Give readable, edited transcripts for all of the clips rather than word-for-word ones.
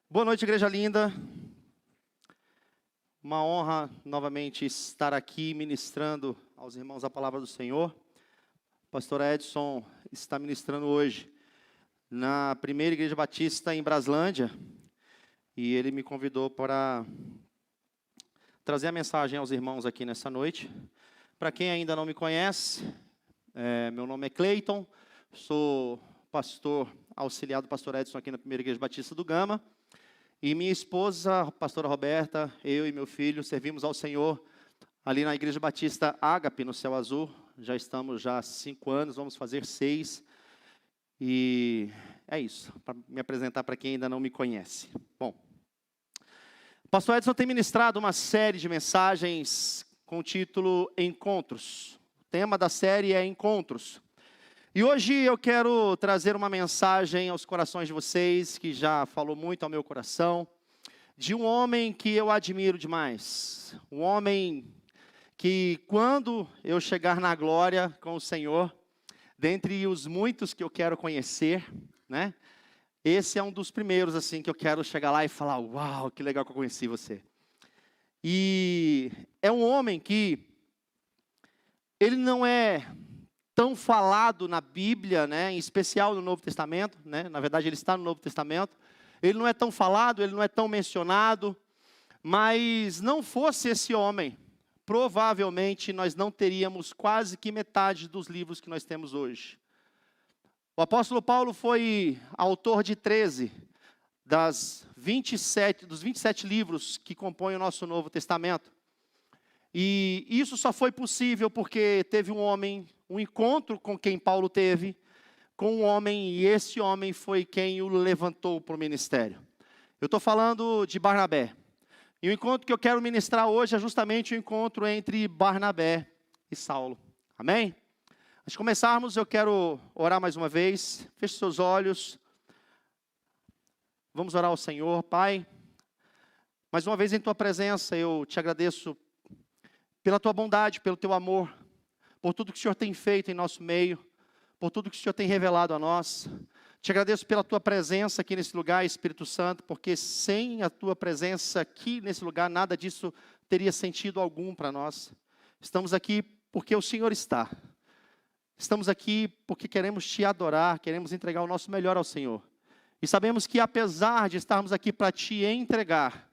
Boa noite, igreja linda. Uma honra novamente estar aqui ministrando aos irmãos a palavra do Senhor. O pastor Edson está ministrando hoje na primeira igreja batista em Braslândia. E ele me convidou para trazer a mensagem aos irmãos aqui nessa noite. Para quem ainda não me conhece, meu nome é Cleiton, sou pastor auxiliar do pastor Edson aqui na primeira igreja batista do Gama. E minha esposa, a pastora Roberta, eu e meu filho servimos ao Senhor ali na igreja batista Ágape, no Céu Azul. Já estamos há 5 anos, vamos fazer 6. E é isso, para me apresentar para quem ainda não me conhece. Bom, o pastor Edson tem ministrado uma série de mensagens com o título Encontros. O tema da série é Encontros. E hoje eu quero trazer uma mensagem aos corações de vocês, que já falou muito ao meu coração, de um homem que eu admiro demais. Um homem que, quando eu chegar na glória com o Senhor, dentre os muitos que eu quero conhecer, né? Esse é um dos primeiros, assim, que eu quero chegar lá e falar, uau, que legal que eu conheci você. E é um homem que, ele não é tão falado na Bíblia, né, em especial no Novo Testamento, né, na verdade ele está no Novo Testamento, ele não é tão falado, ele não é tão mencionado, mas não fosse esse homem, provavelmente nós não teríamos quase que metade dos livros que nós temos hoje. O apóstolo Paulo foi autor de 13 dos 27 livros que compõem o nosso Novo Testamento. E isso só foi possível porque teve um homem, um encontro com quem Paulo teve, com um homem, e esse homem foi quem o levantou para o ministério. Eu estou falando de Barnabé. E o encontro que eu quero ministrar hoje é justamente o encontro entre Barnabé e Saulo. Amém? Antes de começarmos, eu quero orar mais uma vez. Feche seus olhos. Vamos orar ao Senhor. Pai, mais uma vez em Tua presença, eu te agradeço pela Tua bondade, pelo Teu amor, por tudo que o Senhor tem feito em nosso meio, por tudo que o Senhor tem revelado a nós. Te agradeço pela Tua presença aqui nesse lugar, Espírito Santo, porque sem a Tua presença aqui nesse lugar, nada disso teria sentido algum para nós. Estamos aqui porque o Senhor está. Estamos aqui porque queremos Te adorar, queremos entregar o nosso melhor ao Senhor. E sabemos que apesar de estarmos aqui para Te entregar,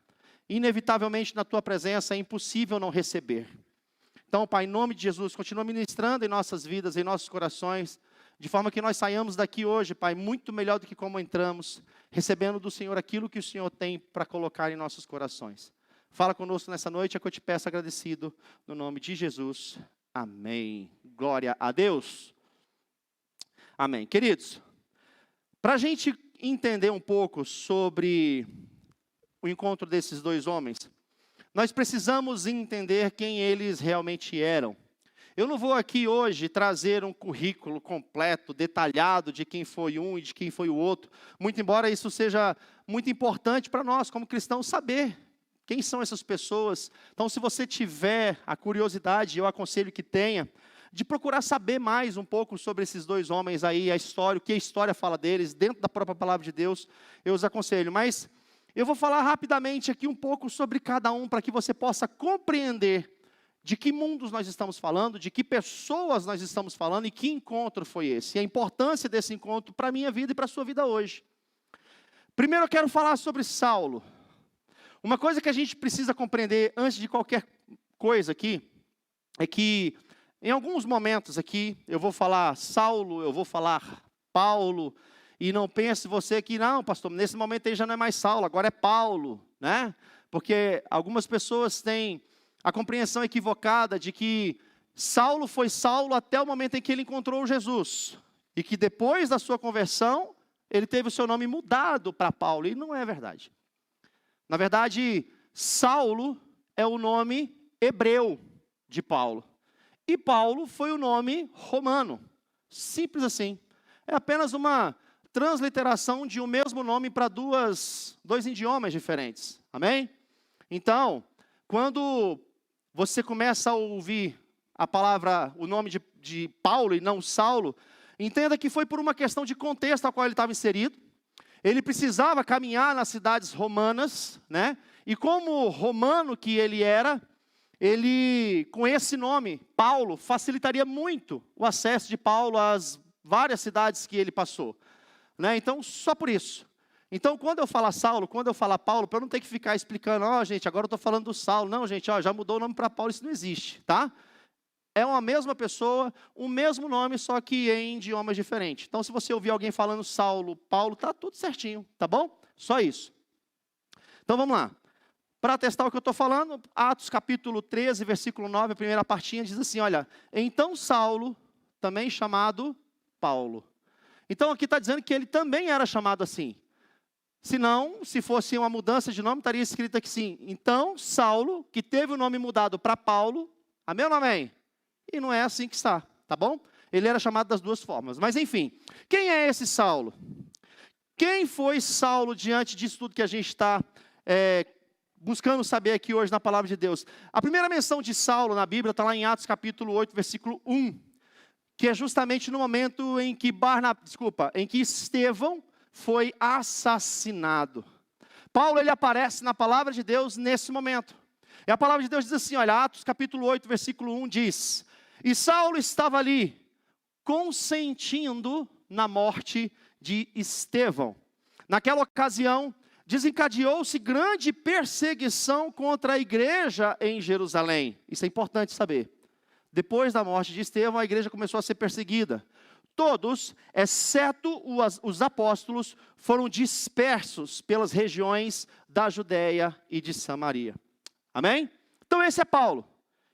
inevitavelmente na Tua presença é impossível não receber. Então, Pai, em nome de Jesus, continua ministrando em nossas vidas, em nossos corações, de forma que nós saiamos daqui hoje, Pai, muito melhor do que como entramos, recebendo do Senhor aquilo que o Senhor tem para colocar em nossos corações. Fala conosco nessa noite, é que eu te peço agradecido, no nome de Jesus. Amém. Glória a Deus. Amém. Queridos, para a gente entender um pouco sobre o encontro desses dois homens, nós precisamos entender quem eles realmente eram. Eu não vou aqui hoje trazer um currículo completo, detalhado de quem foi um e de quem foi o outro, muito embora isso seja muito importante para nós como cristãos saber quem são essas pessoas. Então, se você tiver a curiosidade, eu aconselho que tenha, de procurar saber mais um pouco sobre esses dois homens aí, a história, o que a história fala deles, dentro da própria palavra de Deus, eu os aconselho. Mas eu vou falar rapidamente aqui um pouco sobre cada um, para que você possa compreender de que mundos nós estamos falando, de que pessoas nós estamos falando e que encontro foi esse. E a importância desse encontro para a minha vida e para a sua vida hoje. Primeiro eu quero falar sobre Saulo. Uma coisa que a gente precisa compreender antes de qualquer coisa aqui, é que em alguns momentos aqui, eu vou falar Saulo, eu vou falar Paulo, e não pense você que, não, pastor, nesse momento aí já não é mais Saulo, agora é Paulo, né? Porque algumas pessoas têm a compreensão equivocada de que Saulo foi Saulo até o momento em que ele encontrou Jesus. E que depois da sua conversão, ele teve o seu nome mudado para Paulo. E não é verdade. Na verdade, Saulo é o nome hebreu de Paulo. E Paulo foi o nome romano. Simples assim. É apenas uma transliteração de um mesmo nome para dois idiomas diferentes. Amém? Então, quando você começa a ouvir a palavra, o nome de Paulo e não Saulo, Entenda que foi por uma questão de contexto a qual ele estava inserido. Ele precisava caminhar nas cidades romanas, né? E como romano que ele era, ele, com esse nome, Paulo, facilitaria muito o acesso de Paulo às várias cidades que ele passou, né? Então, só por isso. Então, quando eu falar Saulo, quando eu falar Paulo, para eu não ter que ficar explicando, gente, agora eu estou falando do Saulo. Não, gente, já mudou o nome para Paulo, isso não existe, tá? É uma mesma pessoa, o mesmo nome, só que em idiomas diferentes. Então, se você ouvir alguém falando Saulo, Paulo, tá tudo certinho, tá bom? Só isso. Então, vamos lá. Para testar o que eu estou falando, Atos capítulo 13, versículo 9, a primeira partinha diz assim, olha, então Saulo, também chamado Paulo. Então, aqui está dizendo que ele também era chamado assim. Se não, se fosse uma mudança de nome, estaria escrito aqui sim. Então, Saulo, que teve o nome mudado para Paulo, amém ou não amém? E não é assim que está, tá bom? Ele era chamado das duas formas. Mas enfim, quem é esse Saulo? Quem foi Saulo diante disso tudo que a gente está buscando saber aqui hoje na palavra de Deus? A primeira menção de Saulo na Bíblia está lá em Atos capítulo 8, versículo 1. Que é justamente no momento em que Estevão foi assassinado. Paulo, ele aparece na palavra de Deus nesse momento. E a palavra de Deus diz assim, olha, Atos capítulo 8, versículo 1 diz, e Saulo estava ali, consentindo na morte de Estevão. Naquela ocasião, desencadeou-se grande perseguição contra a igreja em Jerusalém. Isso é importante saber. Depois da morte de Estevão, a igreja começou a ser perseguida. Todos, exceto os apóstolos, foram dispersos pelas regiões da Judéia e de Samaria. Amém? Então esse é Paulo.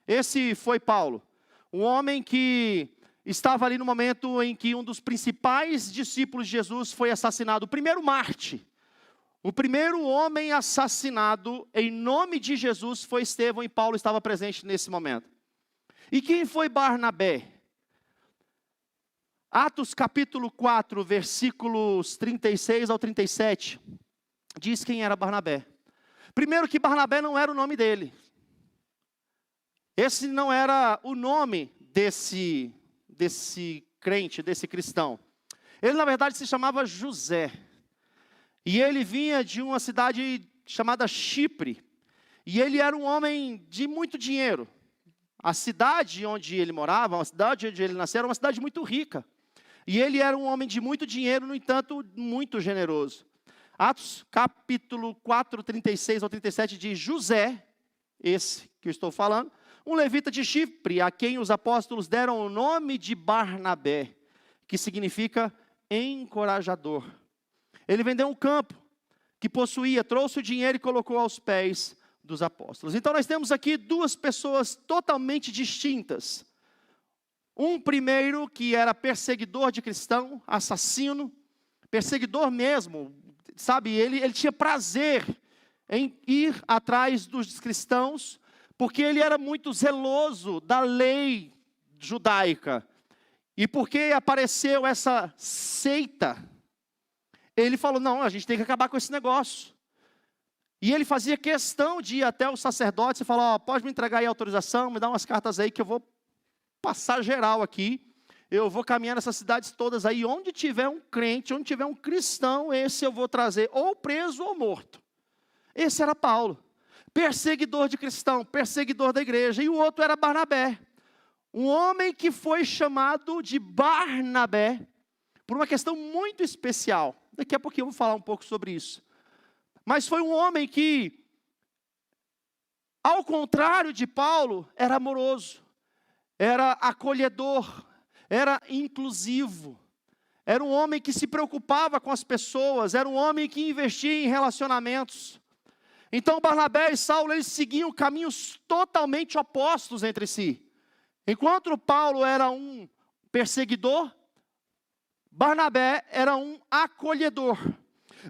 Esse foi Paulo. Um homem que estava ali no momento em que um dos principais discípulos de Jesus foi assassinado. O primeiro Marte. O primeiro homem assassinado em nome de Jesus foi Estevão, e Paulo estava presente nesse momento. E quem foi Barnabé? Atos capítulo 4, versículos 36 ao 37, diz quem era Barnabé. Primeiro que Barnabé não era o nome dele. Esse não era o nome desse crente, desse cristão. Ele na verdade se chamava José. E ele vinha de uma cidade chamada Chipre. E ele era um homem de muito dinheiro. A cidade onde ele morava, a cidade onde ele nasceu, era uma cidade muito rica. E ele era um homem de muito dinheiro, no entanto, muito generoso. Atos capítulo 4, 36 ao 37 diz, José, esse que eu estou falando, um levita de Chipre, a quem os apóstolos deram o nome de Barnabé, que significa encorajador. Ele vendeu um campo que possuía, trouxe o dinheiro e colocou aos pés dos apóstolos. Então nós temos aqui duas pessoas totalmente distintas. Um primeiro que era perseguidor de cristão, assassino, perseguidor mesmo, sabe, ele tinha prazer em ir atrás dos cristãos, porque ele era muito zeloso da lei judaica. E porque apareceu essa seita, ele falou, não, a gente tem que acabar com esse negócio. E ele fazia questão de ir até os sacerdotes e falar, pode me entregar aí a autorização, me dá umas cartas aí que eu vou passar geral aqui, eu vou caminhar nessas cidades todas aí, onde tiver um crente, onde tiver um cristão, esse eu vou trazer, ou preso ou morto. Esse era Paulo, perseguidor de cristão, perseguidor da igreja, e o outro era Barnabé, um homem que foi chamado de Barnabé, por uma questão muito especial, daqui a pouquinho eu vou falar um pouco sobre isso, mas foi um homem que, ao contrário de Paulo, era amoroso, era acolhedor, era inclusivo, era um homem que se preocupava com as pessoas, era um homem que investia em relacionamentos. Então Barnabé e Saulo, eles seguiam caminhos totalmente opostos entre si. Enquanto Paulo era um perseguidor, Barnabé era um acolhedor.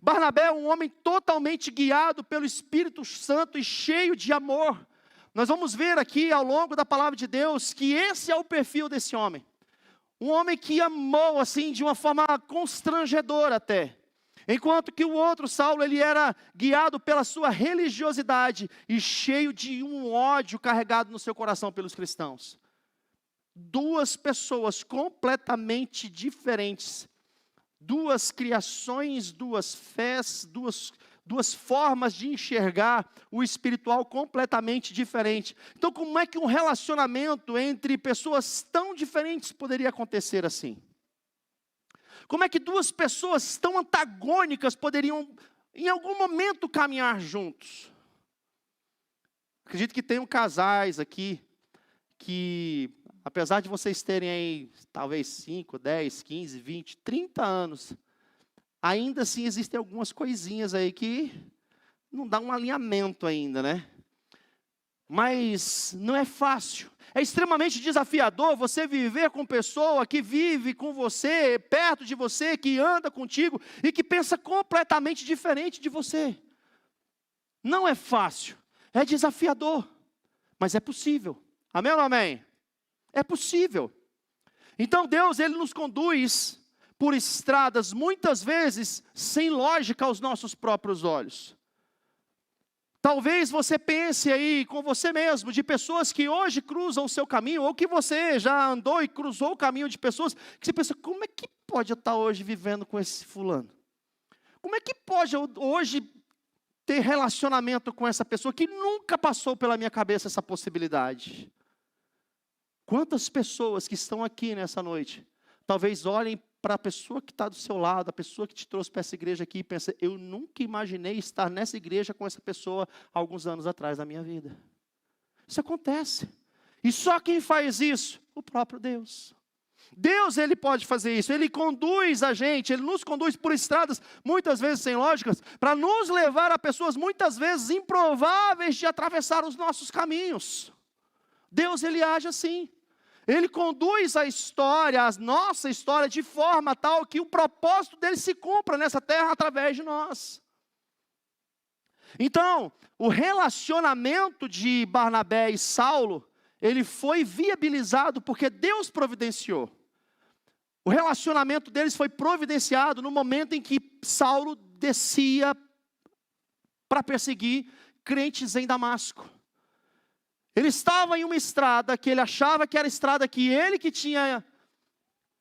Barnabé é um homem totalmente guiado pelo Espírito Santo e cheio de amor. Nós vamos ver aqui ao longo da palavra de Deus que esse é o perfil desse homem. Um homem que amou assim de uma forma constrangedora até. Enquanto que o outro, Saulo, ele era guiado pela sua religiosidade e cheio de um ódio carregado no seu coração pelos cristãos. duas pessoas completamente diferentes, duas criações, duas fés, duas formas de enxergar o espiritual completamente diferente. Então, como é que um relacionamento entre pessoas tão diferentes poderia acontecer assim? Como é que duas pessoas tão antagônicas poderiam, em algum momento, caminhar juntos? Acredito que tenham casais aqui que, apesar de vocês terem aí, talvez 5, 10, 15, 20, 30 anos, ainda assim existem algumas coisinhas aí que não dá um alinhamento ainda, né? Mas não é fácil. É extremamente desafiador você viver com pessoa que vive com você, perto de você, que anda contigo e que pensa completamente diferente de você. Não é fácil, é desafiador, mas é possível. Amém ou não amém? É possível. Então Deus, Ele nos conduz por estradas, muitas vezes, sem lógica aos nossos próprios olhos. Talvez você pense aí com você mesmo, de pessoas que hoje cruzam o seu caminho, ou que você já andou e cruzou o caminho de pessoas, que você pensa, como é que pode eu estar hoje vivendo com esse fulano? Como é que pode eu hoje ter relacionamento com essa pessoa que nunca passou pela minha cabeça essa possibilidade? Quantas pessoas que estão aqui nessa noite, talvez olhem para a pessoa que está do seu lado, a pessoa que te trouxe para essa igreja aqui e pensa, eu nunca imaginei estar nessa igreja com essa pessoa alguns anos atrás da minha vida. Isso acontece. E só quem faz isso? O próprio Deus. Deus, Ele pode fazer isso. Ele conduz a gente, Ele nos conduz por estradas, muitas vezes sem lógicas, para nos levar a pessoas muitas vezes improváveis de atravessar os nossos caminhos. Deus, Ele age assim. Ele conduz a história, a nossa história, de forma tal que o propósito dele se cumpra nessa terra através de nós. Então, o relacionamento de Barnabé e Saulo, ele foi viabilizado porque Deus providenciou. O relacionamento deles foi providenciado no momento em que Saulo descia para perseguir crentes em Damasco. Ele estava em uma estrada que ele achava que era a estrada que ele que tinha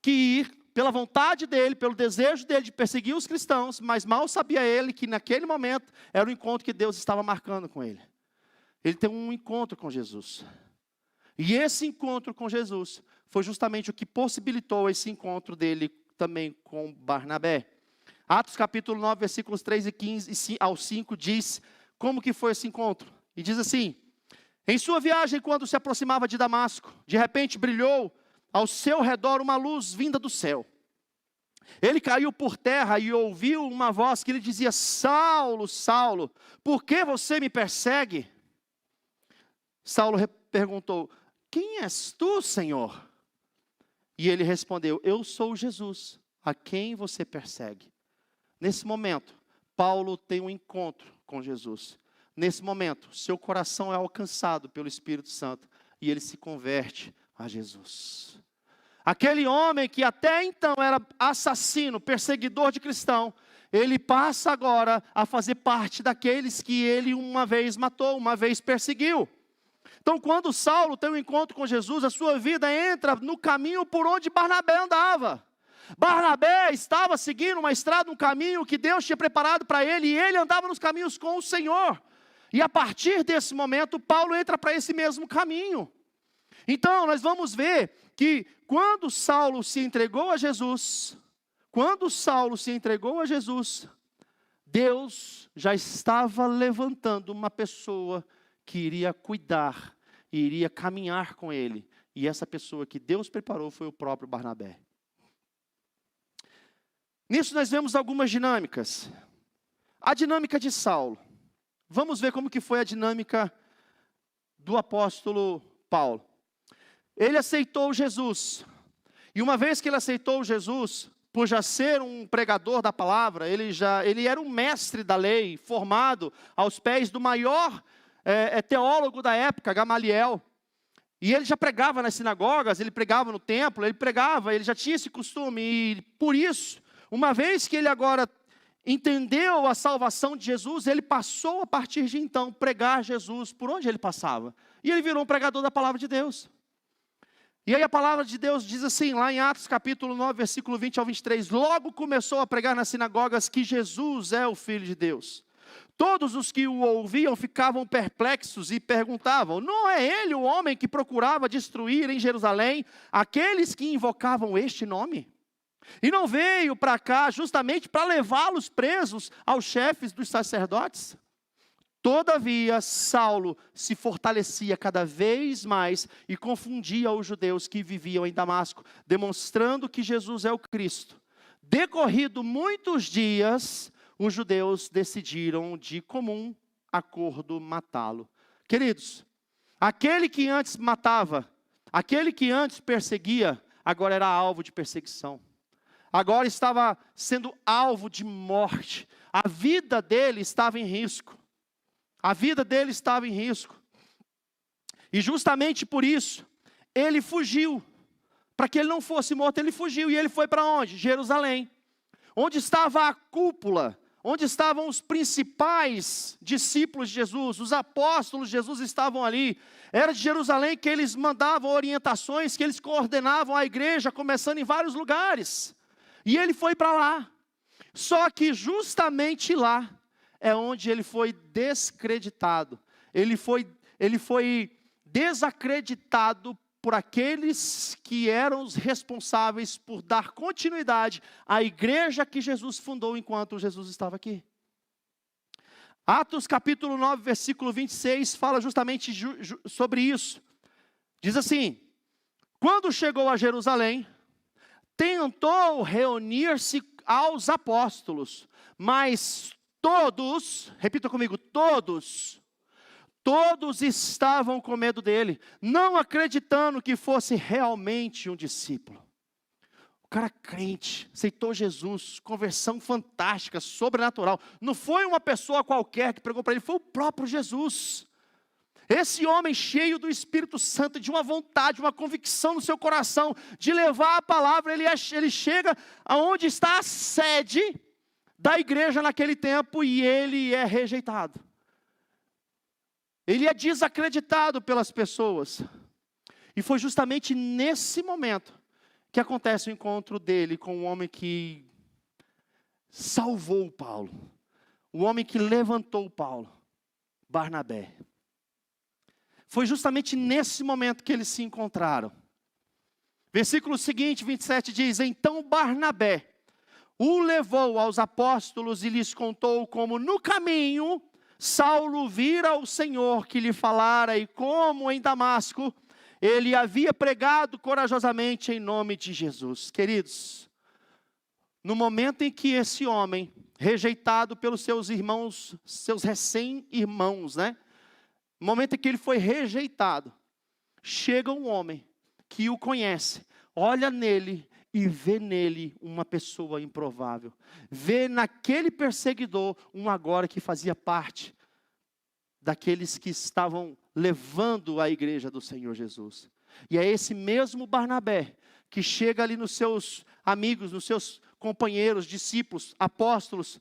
que ir, pela vontade dele, pelo desejo dele de perseguir os cristãos, mas mal sabia ele que naquele momento era o encontro que Deus estava marcando com ele. Ele tem um encontro com Jesus. E esse encontro com Jesus foi justamente o que possibilitou esse encontro dele também com Barnabé. Atos capítulo 9, versículos 3 e 15 ao 5 diz como que foi esse encontro. E diz assim: em sua viagem, quando se aproximava de Damasco, de repente brilhou ao seu redor uma luz vinda do céu. Ele caiu por terra e ouviu uma voz que lhe dizia: Saulo, Saulo, por que você me persegue? Saulo perguntou: quem és tu, Senhor? E ele respondeu: eu sou Jesus, a quem você persegue. Nesse momento, Paulo tem um encontro com Jesus. Nesse momento, seu coração é alcançado pelo Espírito Santo e ele se converte a Jesus. Aquele homem que até então era assassino, perseguidor de cristão, ele passa agora a fazer parte daqueles que ele uma vez matou, uma vez perseguiu. Então, quando Saulo tem um encontro com Jesus, a sua vida entra no caminho por onde Barnabé andava. Barnabé estava seguindo uma estrada, um caminho que Deus tinha preparado para ele, e ele andava nos caminhos com o Senhor. E a partir desse momento, Paulo entra para esse mesmo caminho. Então, nós vamos ver que quando Saulo se entregou a Jesus, Deus já estava levantando uma pessoa que iria cuidar, e iria caminhar com ele. E essa pessoa que Deus preparou foi o próprio Barnabé. Nisso nós vemos algumas dinâmicas. A dinâmica de Saulo. Vamos ver como que foi a dinâmica do apóstolo Paulo. Ele aceitou Jesus. E uma vez que ele aceitou Jesus, por já ser um pregador da palavra, ele era um mestre da lei, formado aos pés do maior teólogo da época, Gamaliel. E ele já pregava nas sinagogas, ele pregava no templo, ele já tinha esse costume. E por isso, uma vez que ele agora entendeu a salvação de Jesus, ele passou a partir de então pregar Jesus por onde ele passava. E ele virou um pregador da palavra de Deus. E aí a palavra de Deus diz assim, lá em Atos capítulo 9, versículo 20 ao 23, logo começou a pregar nas sinagogas que Jesus é o Filho de Deus. Todos os que o ouviam ficavam perplexos e perguntavam, não é ele o homem que procurava destruir em Jerusalém aqueles que invocavam este nome? E não veio para cá justamente para levá-los presos aos chefes dos sacerdotes? Todavia, Saulo se fortalecia cada vez mais e confundia os judeus que viviam em Damasco, demonstrando que Jesus é o Cristo. Decorrido muitos dias, os judeus decidiram de comum acordo matá-lo. Queridos, aquele que antes matava, aquele que antes perseguia, agora era alvo de perseguição. Agora estava sendo alvo de morte. A vida dele estava em risco. A vida dele estava em risco. E justamente por isso, ele fugiu. Para que ele não fosse morto, ele fugiu. E ele foi para onde? Jerusalém. Onde estava a cúpula, onde estavam os principais discípulos de Jesus, os apóstolos de Jesus estavam ali. Era de Jerusalém que eles mandavam orientações, que eles coordenavam a igreja, começando em vários lugares. E ele foi para lá. Só que justamente lá é onde ele foi descreditado. Ele foi desacreditado por aqueles que eram os responsáveis por dar continuidade à igreja que Jesus fundou enquanto Jesus estava aqui. Atos capítulo 9, versículo 26, fala justamente sobre isso. Diz assim, quando chegou a Jerusalém, tentou reunir-se aos apóstolos, mas todos, repita comigo, todos estavam com medo dele, não acreditando que fosse realmente um discípulo. O cara crente, aceitou Jesus, conversão fantástica, sobrenatural. Não foi uma pessoa qualquer que pregou para ele, foi o próprio Jesus. Esse homem cheio do Espírito Santo, de uma vontade, uma convicção no seu coração, de levar a palavra, ele chega aonde está a sede da igreja naquele tempo e ele é rejeitado. Ele é desacreditado pelas pessoas. E foi justamente nesse momento que acontece o encontro dele com o homem que salvou Paulo. O homem que levantou Paulo, Barnabé. Foi justamente nesse momento que eles se encontraram. Versículo seguinte, 27 diz, então Barnabé o levou aos apóstolos e lhes contou como no caminho Saulo vira o Senhor que lhe falara e como em Damasco ele havia pregado corajosamente em nome de Jesus. Queridos, no momento em que esse homem, rejeitado pelos seus irmãos, seus recém-irmãos, né? No momento em que ele foi rejeitado, chega um homem que o conhece, olha nele e vê nele uma pessoa improvável. Vê naquele perseguidor um agora que fazia parte daqueles que estavam levando a igreja do Senhor Jesus. E é esse mesmo Barnabé que chega ali nos seus amigos, nos seus companheiros, discípulos, apóstolos.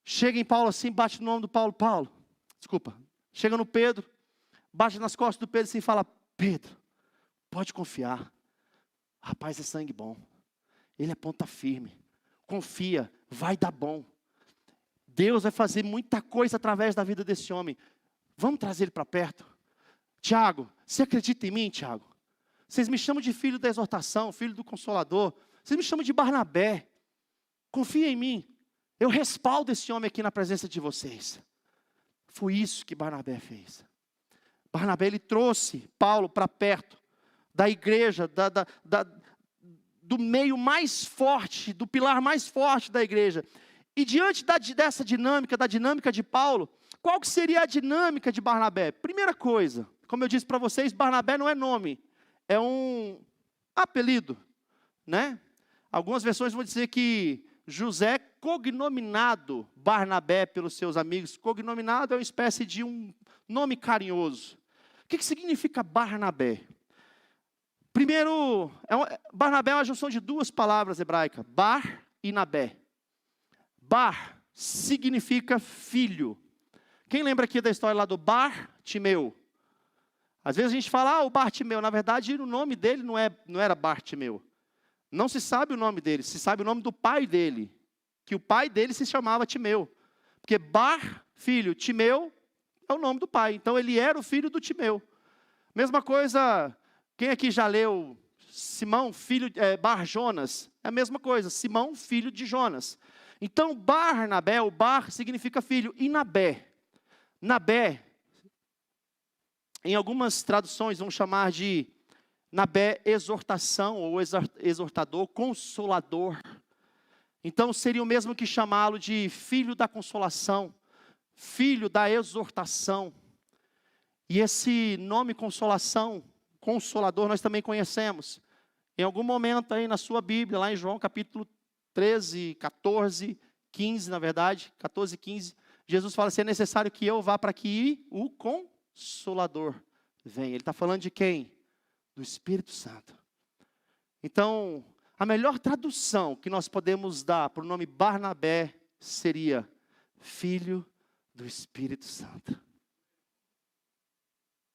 Chega em Paulo assim, bate no nome do Paulo. Chega no Pedro, bate nas costas do Pedro assim e fala, Pedro, pode confiar. Rapaz, é sangue bom. Ele é ponta firme. Confia, vai dar bom. Deus vai fazer muita coisa através da vida desse homem. Vamos trazer ele para perto. Tiago, você acredita em mim, Tiago? Vocês me chamam de filho da exortação, filho do Consolador. Vocês me chamam de Barnabé. Confia em mim. Eu respaldo esse homem aqui na presença de vocês. Foi isso que Barnabé fez. Barnabé, ele trouxe Paulo para perto da igreja, do meio mais forte, do pilar mais forte da igreja. E diante dessa dinâmica, da dinâmica de Paulo, qual que seria a dinâmica de Barnabé? Primeira coisa, como eu disse para vocês, Barnabé não é nome, é um apelido, né? Algumas versões vão dizer que José cognominado Barnabé pelos seus amigos. Cognominado é uma espécie de um nome carinhoso. O que significa Barnabé? Primeiro, Barnabé é uma junção de duas palavras hebraicas, Bar e Nabé. Bar significa filho. Quem lembra aqui da história lá do Bartimeu? Às vezes a gente fala, o Bartimeu. Na verdade, o nome dele não era Bartimeu. Não se sabe o nome dele, se sabe o nome do pai dele. Que o pai dele se chamava Timeu. Porque Bar, filho, Timeu é o nome do pai. Então ele era o filho do Timeu. Mesma coisa, quem aqui já leu Simão, filho, Bar Jonas? É a mesma coisa, Simão, filho de Jonas. Então Barnabé, o Bar significa filho. E Nabé? Nabé, em algumas traduções vão chamar de Nabé exortação, ou exortador, consolador. Então seria o mesmo que chamá-lo de filho da consolação, filho da exortação. E esse nome consolação, consolador, nós também conhecemos. Em algum momento aí na sua Bíblia, lá em João capítulo 13, 14, 15 na verdade, 14 e 15, Jesus fala assim, é necessário que eu vá para que o Consolador venha. Ele está falando de quem? Do Espírito Santo. Então, a melhor tradução que nós podemos dar para o nome Barnabé seria Filho do Espírito Santo.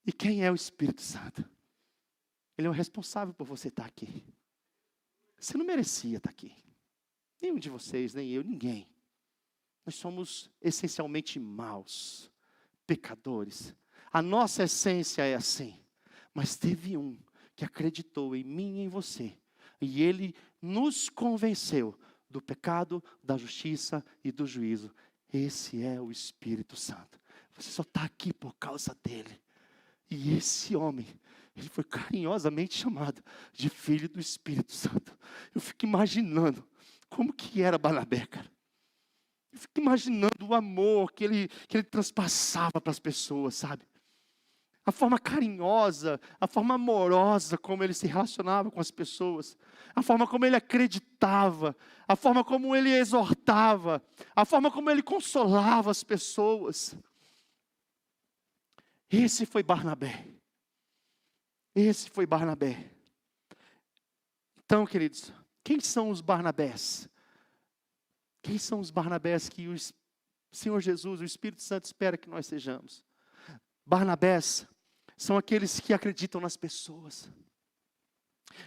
E quem é o Espírito Santo? Ele é o responsável por você estar aqui. Você não merecia estar aqui. Nenhum de vocês, nem eu, ninguém. Nós somos essencialmente maus, pecadores. A nossa essência é assim. Mas teve um que acreditou em mim e em você. E ele nos convenceu do pecado, da justiça e do juízo. Esse é o Espírito Santo. Você só está aqui por causa dele. E esse homem, ele foi carinhosamente chamado de Filho do Espírito Santo. Eu fico imaginando como que era Barnabé, cara. Eu fico imaginando o amor que ele transpassava para as pessoas, sabe? A forma carinhosa, a forma amorosa como ele se relacionava com as pessoas. A forma como ele acreditava, a forma como ele exortava, a forma como ele consolava as pessoas. Esse foi Barnabé. Esse foi Barnabé. Então, queridos, quem são os Barnabés? Quem são os Barnabés que o Senhor Jesus, o Espírito Santo espera que nós sejamos? Barnabés são aqueles que acreditam nas pessoas.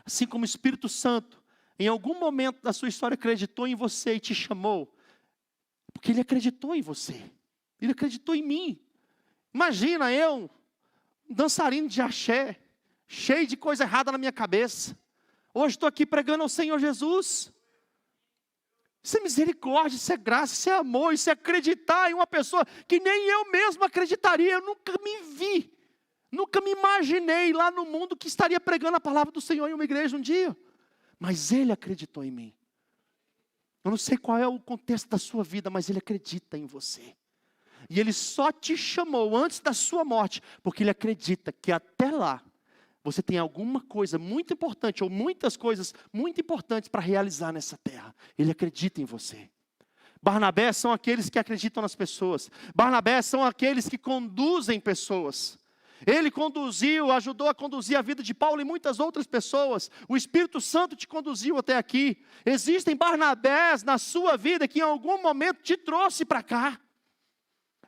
Assim como o Espírito Santo, em algum momento da sua história, acreditou em você e te chamou, porque ele acreditou em você. Ele acreditou em mim. Imagina eu, um dançarino de axé, cheio de coisa errada na minha cabeça. Hoje estou aqui pregando ao Senhor Jesus. Isso é misericórdia, isso é graça, isso é amor, isso é acreditar em uma pessoa que nem eu mesmo acreditaria. Eu nunca me vi, nunca me imaginei lá no mundo que estaria pregando a palavra do Senhor em uma igreja um dia. Mas Ele acreditou em mim. Eu não sei qual é o contexto da sua vida, mas Ele acredita em você. E Ele só te chamou antes da sua morte, porque Ele acredita que até lá, você tem alguma coisa muito importante, ou muitas coisas muito importantes para realizar nessa terra. Ele acredita em você. Barnabé são aqueles que acreditam nas pessoas. Barnabé são aqueles que conduzem pessoas. Ele conduziu, ajudou a conduzir a vida de Paulo e muitas outras pessoas. O Espírito Santo te conduziu até aqui. Existem Barnabés na sua vida que em algum momento te trouxe para cá.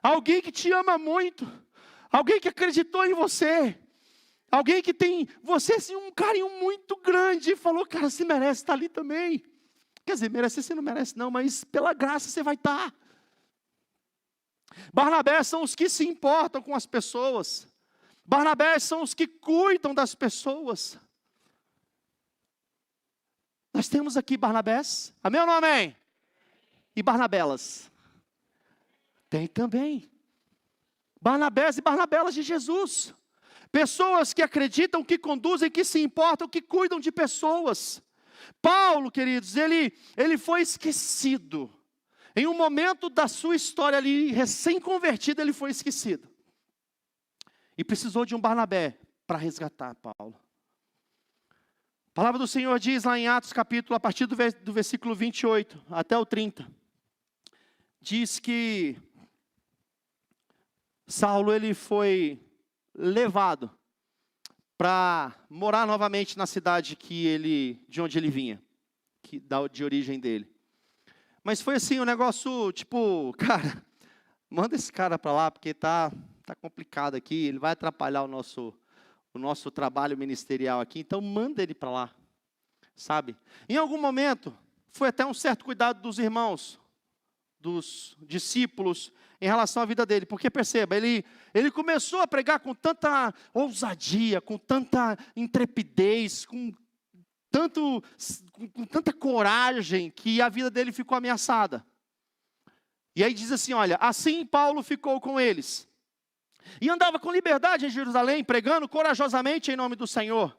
Alguém que te ama muito. Alguém que acreditou em você. Alguém que tem você assim, um carinho muito grande e falou, cara, você merece estar ali também. Quer dizer, merecer você não merece não, mas pela graça você vai estar. Barnabés são os que se importam com as pessoas. Barnabés são os que cuidam das pessoas. Nós temos aqui Barnabés, amém ou não amém? E Barnabelas. Tem também. Barnabés e Barnabelas de Jesus. Pessoas que acreditam, que conduzem, que se importam, que cuidam de pessoas. Paulo, queridos, ele foi esquecido. Em um momento da sua história ali, recém-convertido, ele foi esquecido. E precisou de um Barnabé para resgatar Paulo. A palavra do Senhor diz lá em Atos capítulo, a partir do versículo 28 até o 30. Diz que Saulo ele foi levado para morar novamente na cidade de onde ele vinha, de origem dele. Mas foi assim um negócio tipo, cara, manda esse cara para lá porque tá complicado aqui, ele vai atrapalhar o o nosso trabalho ministerial aqui, então manda ele para lá, sabe? Em algum momento, foi até um certo cuidado dos irmãos, dos discípulos, em relação à vida dele, porque perceba, ele começou a pregar com tanta ousadia, com tanta intrepidez, com tanta coragem, que a vida dele ficou ameaçada. E aí diz assim, olha, assim Paulo ficou com eles, e andava com liberdade em Jerusalém, pregando corajosamente em nome do Senhor.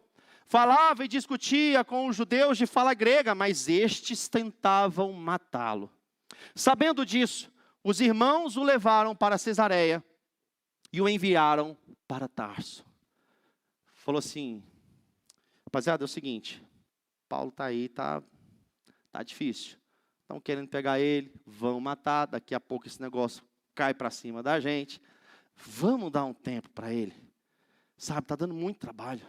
Falava e discutia com os judeus de fala grega, mas estes tentavam matá-lo. Sabendo disso, os irmãos o levaram para Cesareia e o enviaram para Tarso. Falou assim, rapaziada, é o seguinte, Paulo está aí, tá difícil. Estão querendo pegar ele, vão matar, daqui a pouco esse negócio cai para cima da gente. Vamos dar um tempo para ele. Sabe, está dando muito trabalho.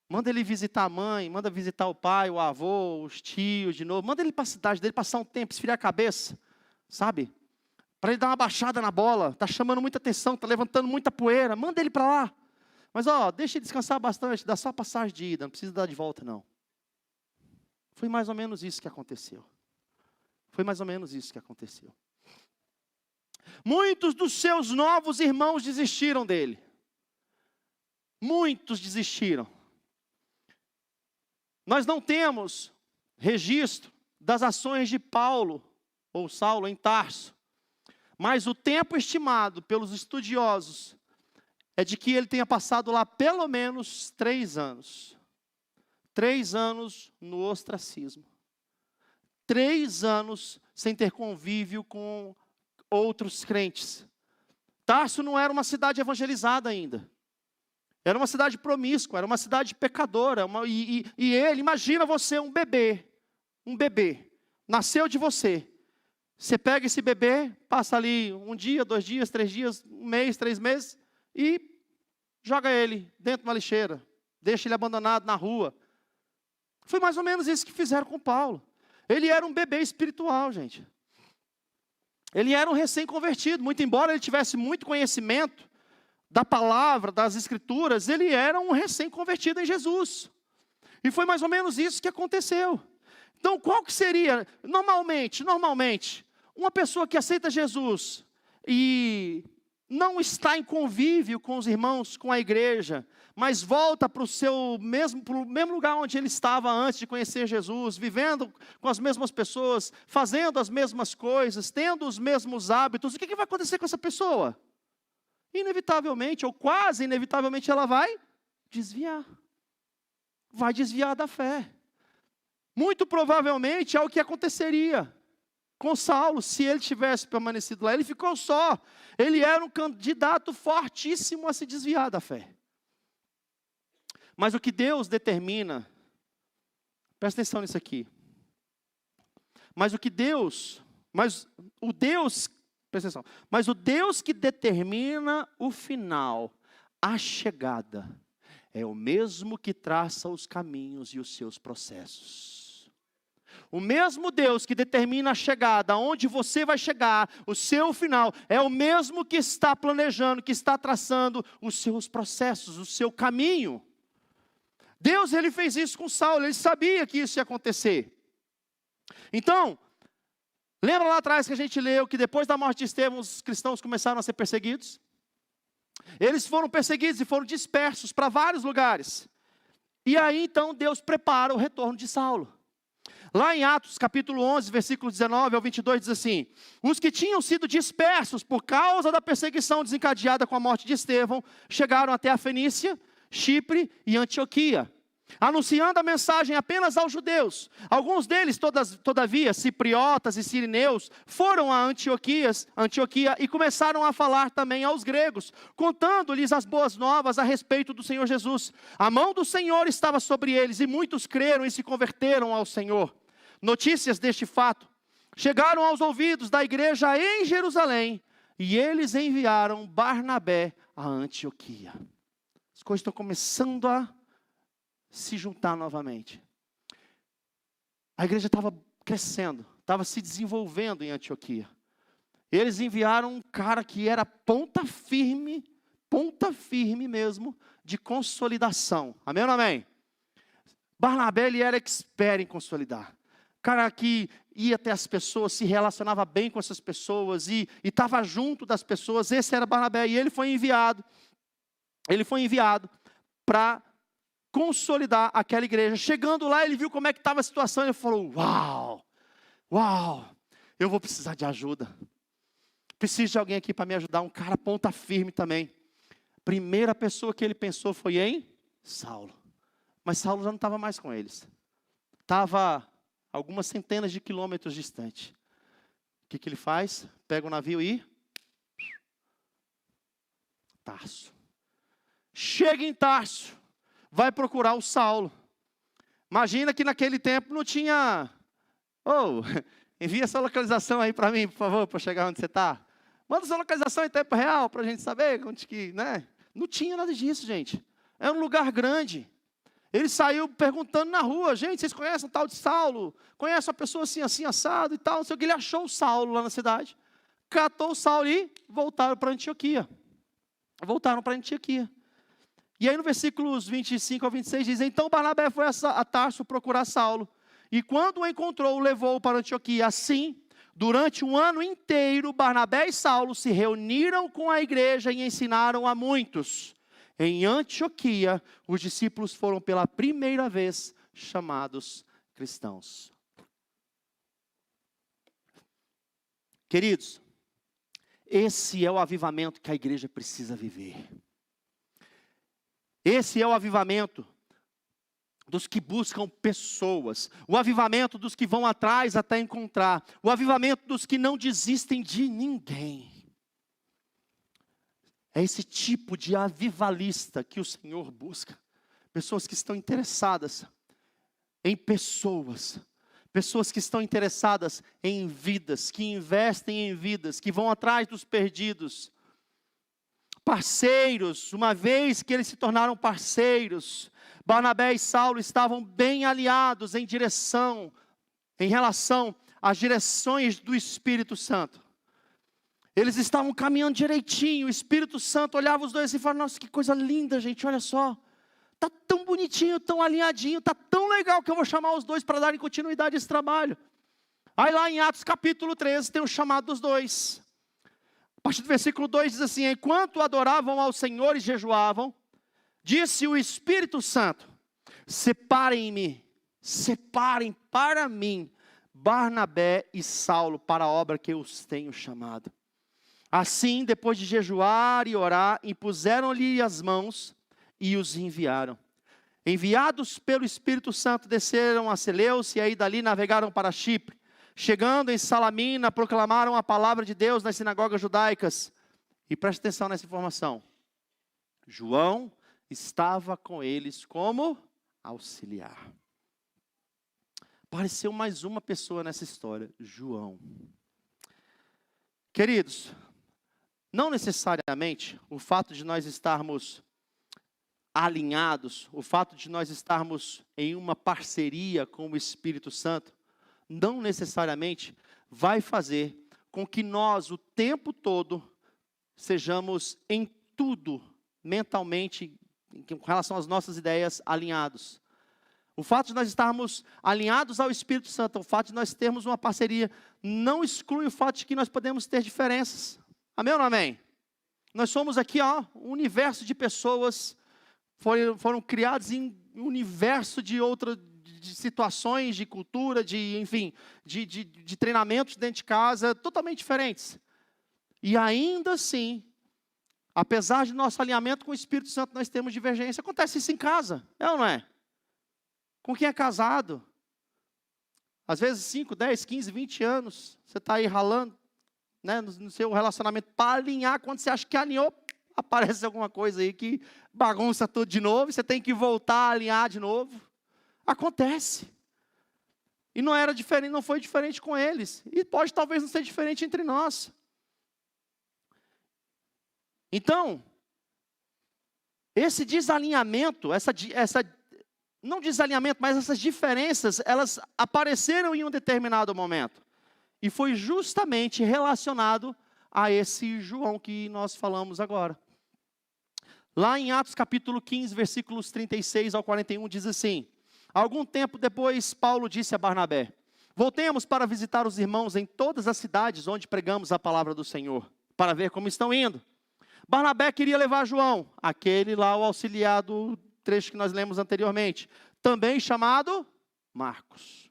Manda ele visitar a mãe, manda visitar o pai, o avô, os tios de novo. Manda ele para a cidade dele, passar um tempo, esfriar a cabeça. Sabe? Para ele dar uma baixada na bola. Está chamando muita atenção, está levantando muita poeira. Manda ele para lá. Mas, deixa ele descansar bastante, dá só passagem de ida, não precisa dar de volta, não. Foi mais ou menos isso que aconteceu. Foi mais ou menos isso que aconteceu. Muitos dos seus novos irmãos desistiram dele. Muitos desistiram. Nós não temos registro das ações de Paulo, ou Saulo, em Tarso. Mas o tempo estimado pelos estudiosos é de que ele tenha passado lá pelo menos 3 anos. 3 anos no ostracismo. 3 anos sem ter convívio com outros crentes. Tarso não era uma cidade evangelizada ainda. Era uma cidade promíscua, era uma cidade pecadora. E ele, imagina você, um bebê, nasceu de você. Você pega esse bebê, passa ali 1 dia, 2 dias, 3 dias, 1 mês, 3 meses, e joga ele dentro de uma lixeira. Deixa ele abandonado na rua. Foi mais ou menos isso que fizeram com Paulo. Ele era um bebê espiritual, gente. Ele era um recém-convertido, muito embora ele tivesse muito conhecimento da palavra, das escrituras, ele era um recém-convertido em Jesus. E foi mais ou menos isso que aconteceu. Então, qual que seria, normalmente, uma pessoa que aceita Jesus e não está em convívio com os irmãos, com a igreja, mas volta para o mesmo lugar onde ele estava antes de conhecer Jesus, vivendo com as mesmas pessoas, fazendo as mesmas coisas, tendo os mesmos hábitos, o que vai acontecer com essa pessoa? Inevitavelmente, ou quase inevitavelmente, ela vai desviar. Vai desviar da fé. Muito provavelmente é o que aconteceria com Saulo, se ele tivesse permanecido lá. Ele ficou só. Ele era um candidato fortíssimo a se desviar da fé. Mas o que Deus determina, presta atenção nisso aqui. Mas o Deus que determina o final, a chegada, é o mesmo que traça os caminhos e os seus processos. O mesmo Deus que determina a chegada, aonde você vai chegar, o seu final, é o mesmo que está planejando, que está traçando os seus processos, o seu caminho. Deus, ele fez isso com Saulo, ele sabia que isso ia acontecer. Então, lembra lá atrás que a gente leu que depois da morte de Estevão, os cristãos começaram a ser perseguidos? Eles foram perseguidos e foram dispersos para vários lugares. E aí então Deus prepara o retorno de Saulo. Lá em Atos capítulo 11, versículo 19 ao 22 diz assim: os que tinham sido dispersos por causa da perseguição desencadeada com a morte de Estevão, chegaram até a Fenícia, Chipre e Antioquia, anunciando a mensagem apenas aos judeus. Alguns deles, todavia, cipriotas e sirineus, foram a Antioquia e começaram a falar também aos gregos, contando-lhes as boas novas a respeito do Senhor Jesus. A mão do Senhor estava sobre eles e muitos creram e se converteram ao Senhor. Notícias deste fato chegaram aos ouvidos da igreja em Jerusalém e eles enviaram Barnabé a Antioquia. As coisas estão começando a se juntar novamente. A igreja estava crescendo, estava se desenvolvendo em Antioquia. Eles enviaram um cara que era ponta firme ponta firme mesmo de consolidação. Amém ou não amém? Barnabé, ele era expert em consolidar. Cara que ia até as pessoas, se relacionava bem com essas pessoas e estava junto das pessoas. Esse era Barnabé e ele foi enviado. Ele foi enviado para consolidar aquela igreja. Chegando lá, ele viu como é que estava a situação. Ele falou, uau, eu vou precisar de ajuda. Preciso de alguém aqui para me ajudar. Um cara ponta firme também. Primeira pessoa que ele pensou foi em Saulo. Mas Saulo já não estava mais com eles. Estava algumas centenas de quilômetros distante. O que ele faz? Pega o navio e... Tarso. Chega em Tarso. Vai procurar o Saulo. Imagina que naquele tempo não tinha... envia essa localização aí para mim, por favor, para chegar onde você está. Manda essa localização em tempo real, para a gente saber onde que, né? Não tinha nada disso, gente. Era um lugar grande. Ele saiu perguntando na rua, gente, vocês conhecem o tal de Saulo? Conhecem uma pessoa assim, assim, assado e tal? Não sei o que. Ele achou o Saulo lá na cidade. Catou o Saulo e voltaram para Antioquia. E aí no versículos 25 ao 26 diz, então Barnabé foi a Tarso procurar Saulo. E quando o encontrou, o levou para Antioquia. Assim, durante um ano inteiro, Barnabé e Saulo se reuniram com a igreja e ensinaram a muitos. Em Antioquia, os discípulos foram pela primeira vez chamados cristãos. Queridos, esse é o avivamento que a igreja precisa viver. Esse é o avivamento dos que buscam pessoas, o avivamento dos que vão atrás até encontrar, o avivamento dos que não desistem de ninguém. É esse tipo de avivalista que o Senhor busca. Pessoas que estão interessadas em pessoas. Pessoas que estão interessadas em vidas, que investem em vidas, que vão atrás dos perdidos. Parceiros, uma vez que eles se tornaram parceiros, Barnabé e Saulo estavam bem aliados em relação às direções do Espírito Santo. Eles estavam caminhando direitinho, o Espírito Santo olhava os dois e falava, nossa, que coisa linda, gente, olha só. Está tão bonitinho, tão alinhadinho, está tão legal que eu vou chamar os dois para darem continuidade a esse trabalho. Aí lá em Atos capítulo 13 tem o chamado dos dois. A partir do versículo 2 diz assim, enquanto adoravam ao Senhor e jejuavam, disse o Espírito Santo, separem para mim Barnabé e Saulo para a obra que eu os tenho chamado. Assim, depois de jejuar e orar, impuseram-lhe as mãos e os enviaram. Enviados pelo Espírito Santo, desceram a Seleucia e aí dali navegaram para Chipre. Chegando em Salamina, proclamaram a palavra de Deus nas sinagogas judaicas. E preste atenção nessa informação. João estava com eles como auxiliar. Apareceu mais uma pessoa nessa história, João. Queridos, não necessariamente o fato de nós estarmos alinhados, o fato de nós estarmos em uma parceria com o Espírito Santo, não necessariamente vai fazer com que nós o tempo todo sejamos em tudo mentalmente, com relação às nossas ideias, alinhados. O fato de nós estarmos alinhados ao Espírito Santo, o fato de nós termos uma parceria, não exclui o fato de que nós podemos ter diferenças. Amém ou não amém? Nós somos aqui, um universo de pessoas, foram criados em um universo de situações, de cultura, enfim, de treinamentos dentro de casa, totalmente diferentes. E ainda assim, apesar de nosso alinhamento com o Espírito Santo, nós temos divergência. Acontece isso em casa, é ou não é? Com quem é casado, às vezes 5, 10, 15, 20 anos, você está aí ralando, né, no seu relacionamento para alinhar, quando você acha que alinhou, aparece alguma coisa aí que bagunça tudo de novo, e você tem que voltar a alinhar de novo. Acontece. E não foi diferente com eles. E pode talvez não ser diferente entre nós. Então, esse desalinhamento, não desalinhamento, mas essas diferenças, elas apareceram em um determinado momento. E foi justamente relacionado a esse João que nós falamos agora. Lá em Atos capítulo 15, versículos 36 ao 41, diz assim: algum tempo depois, Paulo disse a Barnabé: voltemos para visitar os irmãos em todas as cidades onde pregamos a palavra do Senhor, para ver como estão indo. Barnabé queria levar João, aquele lá, o auxiliar do trecho que nós lemos anteriormente, também chamado Marcos.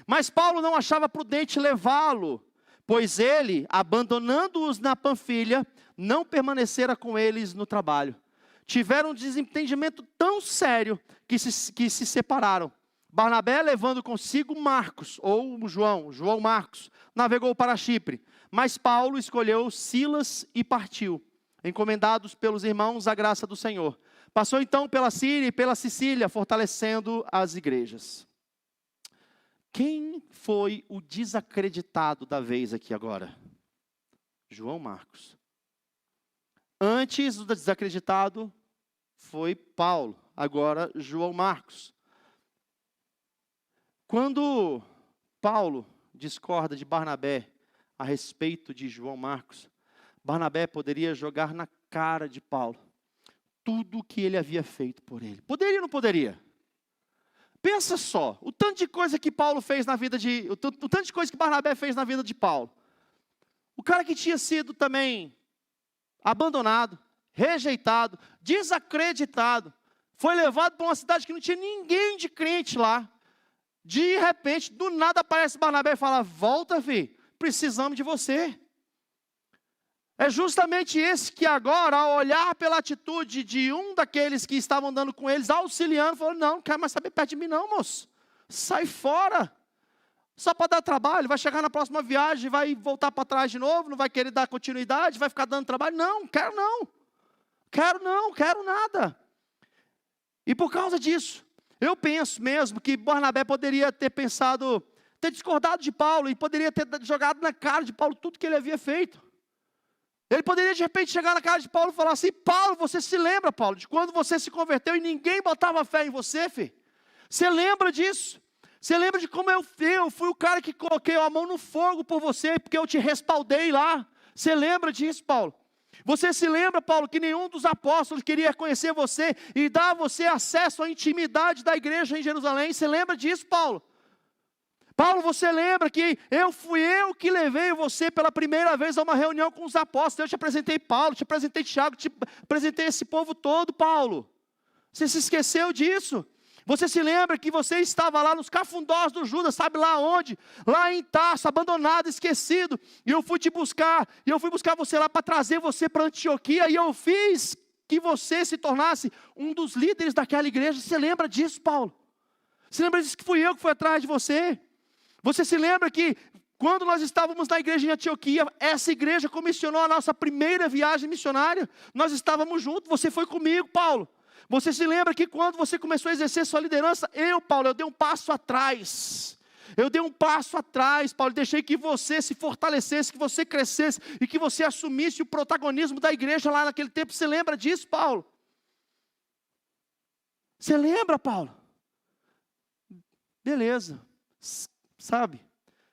Mas Paulo não achava prudente levá-lo, pois ele, abandonando-os na Panfilha, não permanecera com eles no trabalho. Tiveram um desentendimento tão sério que se separaram. Barnabé, levando consigo Marcos, ou João Marcos, navegou para Chipre. Mas Paulo escolheu Silas e partiu, encomendados pelos irmãos à graça do Senhor. Passou então pela Síria e pela Sicília, fortalecendo as igrejas. Quem foi o desacreditado da vez aqui agora? João Marcos. Antes do desacreditado foi Paulo, agora João Marcos. Quando Paulo discorda de Barnabé a respeito de João Marcos, Barnabé poderia jogar na cara de Paulo tudo o que ele havia feito por ele. Poderia ou não poderia? Pensa só, o tanto de coisa que Paulo fez na vida o tanto de coisa que Barnabé fez na vida de Paulo. O cara que tinha sido também abandonado, rejeitado, desacreditado, foi levado para uma cidade que não tinha ninguém de crente lá. De repente, do nada aparece Barnabé e fala: volta, filho, precisamos de você. É justamente esse que agora, ao olhar pela atitude de um daqueles que estavam andando com eles, auxiliando, falou: não quero mais saber perto de mim não, moço. Sai fora. Só para dar trabalho, vai chegar na próxima viagem, vai voltar para trás de novo, não vai querer dar continuidade, vai ficar dando trabalho. Não, quero não. Quero nada. E por causa disso, eu penso mesmo que Barnabé poderia ter pensado, ter discordado de Paulo e poderia ter jogado na cara de Paulo tudo que ele havia feito. Ele poderia de repente chegar na cara de Paulo e falar assim: Paulo, você se lembra, Paulo, de quando você se converteu e ninguém botava fé em você, filho? Você lembra disso? Você lembra de como eu fui o cara que coloquei a mão no fogo por você, porque eu te respaldei lá? Você lembra disso, Paulo? Você se lembra, Paulo, que nenhum dos apóstolos queria conhecer você e dar a você acesso à intimidade da igreja em Jerusalém? Você lembra disso, Paulo? Paulo, você lembra que fui eu que levei você pela primeira vez a uma reunião com os apóstolos? Eu te apresentei Paulo, te apresentei Tiago, te apresentei esse povo todo, Paulo. Você se esqueceu disso? Você se lembra que você estava lá nos cafundós do Judas, sabe lá onde? Lá em Tarso, abandonado, esquecido. E eu fui te buscar, e eu fui buscar você lá para trazer você para Antioquia. E eu fiz que você se tornasse um dos líderes daquela igreja. Você lembra disso, Paulo? Você lembra disso que fui eu que fui atrás de você? Você se lembra que quando nós estávamos na igreja em Antioquia, essa igreja comissionou a nossa primeira viagem missionária? Nós estávamos juntos, você foi comigo, Paulo. Você se lembra que quando você começou a exercer sua liderança, Paulo, eu dei um passo atrás. Eu dei um passo atrás, Paulo, deixei que você se fortalecesse, que você crescesse e que você assumisse o protagonismo da igreja lá naquele tempo. Você lembra disso, Paulo? Você lembra, Paulo? Beleza. Sabe?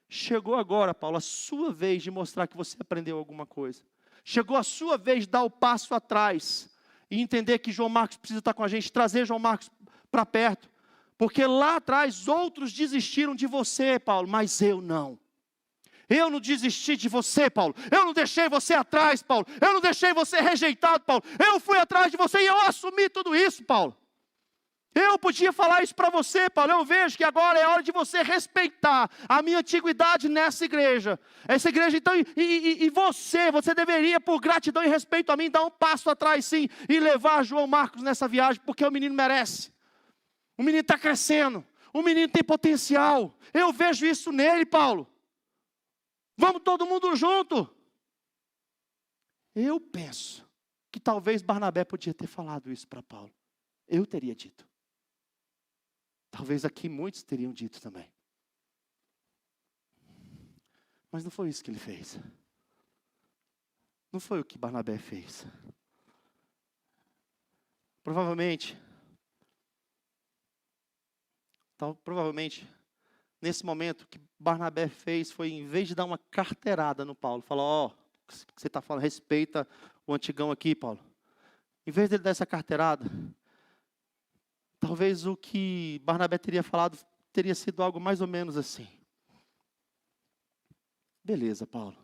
Chegou agora, Paulo, a sua vez de mostrar que você aprendeu alguma coisa. Chegou a sua vez de dar o passo atrás e entender que João Marcos precisa estar com a gente, trazer João Marcos para perto. Porque lá atrás outros desistiram de você, Paulo, mas eu não. Eu não desisti de você, Paulo. Eu não deixei você atrás, Paulo. Eu não deixei você rejeitado, Paulo. Eu fui atrás de você e eu assumi tudo isso, Paulo. Eu podia falar isso para você, Paulo. Eu vejo que agora é hora de você respeitar a minha antiguidade nessa igreja. Essa igreja, então, e você deveria, por gratidão e respeito a mim, dar um passo atrás, sim, e levar João Marcos nessa viagem, porque o menino merece. O menino está crescendo. O menino tem potencial. Eu vejo isso nele, Paulo. Vamos todo mundo junto. Eu penso que talvez Barnabé podia ter falado isso para Paulo. Eu teria dito. Talvez aqui muitos teriam dito também. Mas não foi isso que ele fez. Não foi o que Barnabé fez. Provavelmente, nesse momento, o que Barnabé fez foi, em vez de dar uma carteirada no Paulo, falar: ó, o que você está falando, respeita o antigão aqui, Paulo. Em vez dele dar essa carteirada, talvez o que Barnabé teria falado teria sido algo mais ou menos assim. Beleza, Paulo.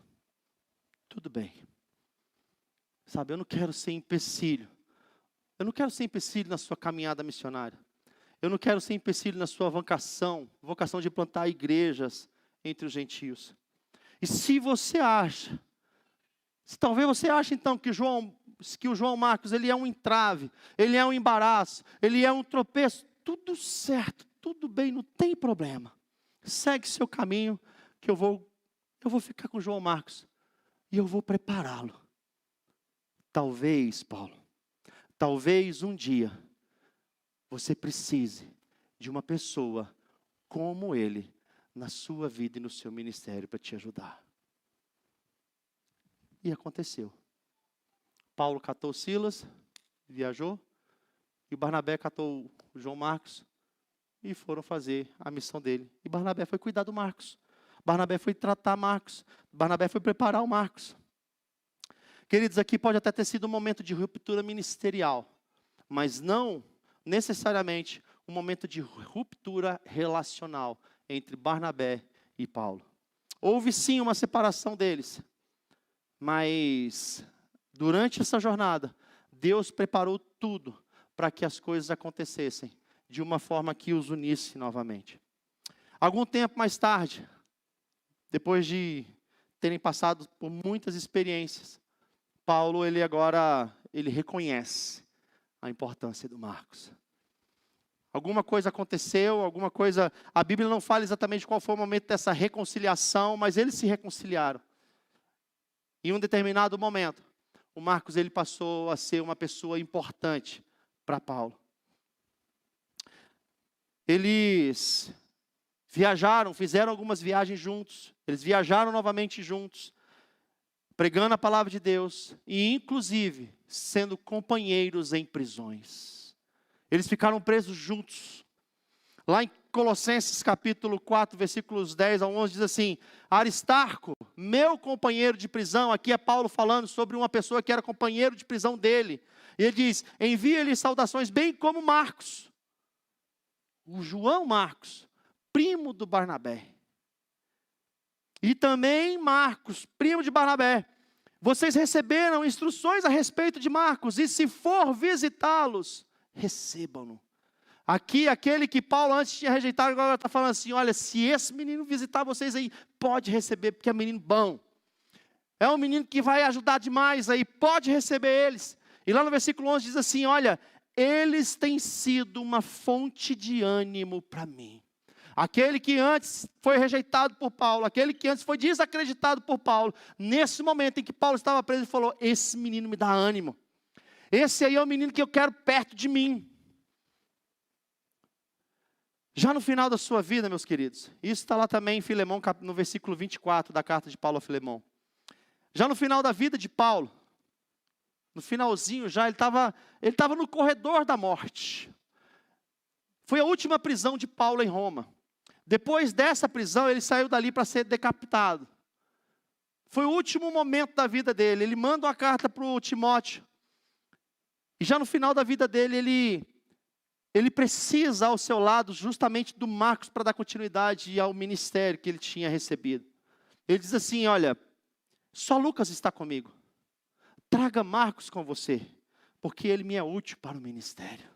Tudo bem. Sabe, eu não quero ser empecilho. Eu não quero ser empecilho na sua caminhada missionária. Eu não quero ser empecilho na sua vocação de plantar igrejas entre os gentios. E se você acha, se talvez você ache então que o João Marcos, ele é um entrave, ele é um embaraço, ele é um tropeço, tudo certo, tudo bem, não tem problema. Segue seu caminho, que eu vou ficar com o João Marcos e eu vou prepará-lo. Talvez, Paulo, talvez um dia você precise de uma pessoa como ele na sua vida e no seu ministério para te ajudar. E aconteceu. Paulo catou Silas, viajou, e Barnabé catou o João Marcos e foram fazer a missão dele. E Barnabé foi cuidar do Marcos. Barnabé foi tratar Marcos. Barnabé foi preparar o Marcos. Queridos, aqui pode até ter sido um momento de ruptura ministerial, mas não necessariamente um momento de ruptura relacional entre Barnabé e Paulo. Houve sim uma separação deles, mas durante essa jornada, Deus preparou tudo para que as coisas acontecessem de uma forma que os unisse novamente. Algum tempo mais tarde, depois de terem passado por muitas experiências, Paulo, ele reconhece a importância do Marcos. Alguma coisa aconteceu, a Bíblia não fala exatamente qual foi o momento dessa reconciliação, mas eles se reconciliaram. Em um determinado momento, o Marcos, ele passou a ser uma pessoa importante para Paulo. Eles viajaram, fizeram algumas viagens juntos, eles viajaram novamente juntos, pregando a palavra de Deus e, inclusive, sendo companheiros em prisões. Eles ficaram presos juntos. Lá em Colossenses capítulo 4, versículos 10 ao 11, diz assim: Aristarco, meu companheiro de prisão, aqui é Paulo falando sobre uma pessoa que era companheiro de prisão dele. E ele diz: envia-lhe saudações, bem como Marcos, o João Marcos, primo do Barnabé. E também Marcos, primo de Barnabé. Vocês receberam instruções a respeito de Marcos, e se for visitá-los, recebam-no. Aqui, aquele que Paulo antes tinha rejeitado, agora está falando assim: olha, se esse menino visitar vocês aí, pode receber, porque é um menino bom. É um menino que vai ajudar demais aí, pode receber eles. E lá no versículo 11 diz assim: olha, eles têm sido uma fonte de ânimo para mim. Aquele que antes foi rejeitado por Paulo, aquele que antes foi desacreditado por Paulo, nesse momento em que Paulo estava preso, ele falou: esse menino me dá ânimo. Esse aí é o menino que eu quero perto de mim. Já no final da sua vida, meus queridos, isso está lá também em Filemão, no versículo 24 da carta de Paulo a Filemão. Já no final da vida de Paulo, no finalzinho já, ele estava no corredor da morte. Foi a última prisão de Paulo em Roma. Depois dessa prisão, ele saiu dali para ser decapitado. Foi o último momento da vida dele. Ele manda uma carta para o Timóteo. E já no final da vida dele, ele precisa ao seu lado justamente do Marcos para dar continuidade ao ministério que ele tinha recebido. Ele diz assim: olha, só Lucas está comigo. Traga Marcos com você, porque ele me é útil para o ministério.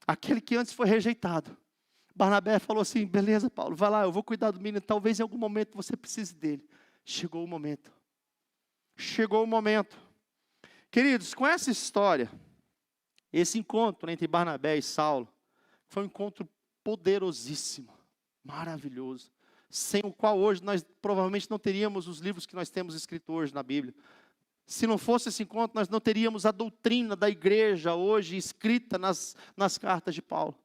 Aquele que antes foi rejeitado, Barnabé falou assim: beleza, Paulo, vai lá, eu vou cuidar do menino, talvez em algum momento você precise dele. Chegou o momento. Chegou o momento. Queridos, com essa história, esse encontro entre Barnabé e Saulo, foi um encontro poderosíssimo, maravilhoso, sem o qual hoje nós provavelmente não teríamos os livros que nós temos escritos hoje na Bíblia. Se não fosse esse encontro, nós não teríamos a doutrina da igreja hoje escrita nas cartas de Paulo.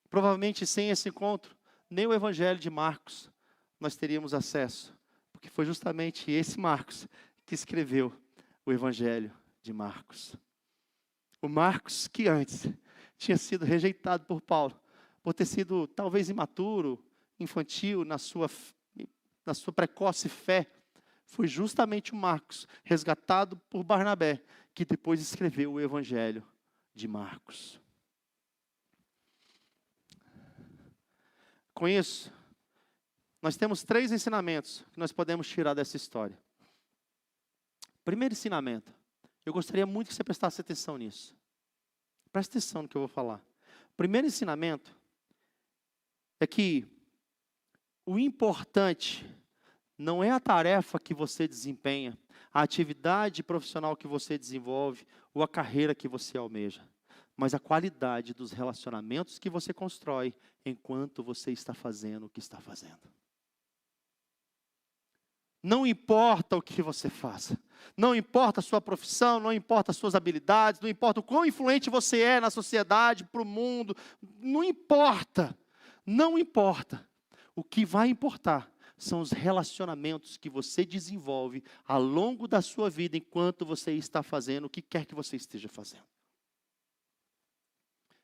Provavelmente sem esse encontro, nem o evangelho de Marcos nós teríamos acesso, porque foi justamente esse Marcos que escreveu o evangelho de Marcos. O Marcos que antes tinha sido rejeitado por Paulo, por ter sido talvez imaturo, infantil na sua precoce fé, Foi justamente o Marcos, resgatado por Barnabé, que depois escreveu o Evangelho de Marcos. Com isso, nós temos 3 ensinamentos que nós podemos tirar dessa história. Primeiro ensinamento, eu gostaria muito que você prestasse atenção nisso. Presta atenção no que eu vou falar. Primeiro ensinamento é que o importante não é a tarefa que você desempenha, a atividade profissional que você desenvolve, ou a carreira que você almeja, mas a qualidade dos relacionamentos que você constrói enquanto você está fazendo o que está fazendo. Não importa o que você faça, não importa a sua profissão, não importa as suas habilidades, não importa o quão influente você é na sociedade, para o mundo, não importa, não importa. O que vai importar são os relacionamentos que você desenvolve ao longo da sua vida, enquanto você está fazendo o que quer que você esteja fazendo.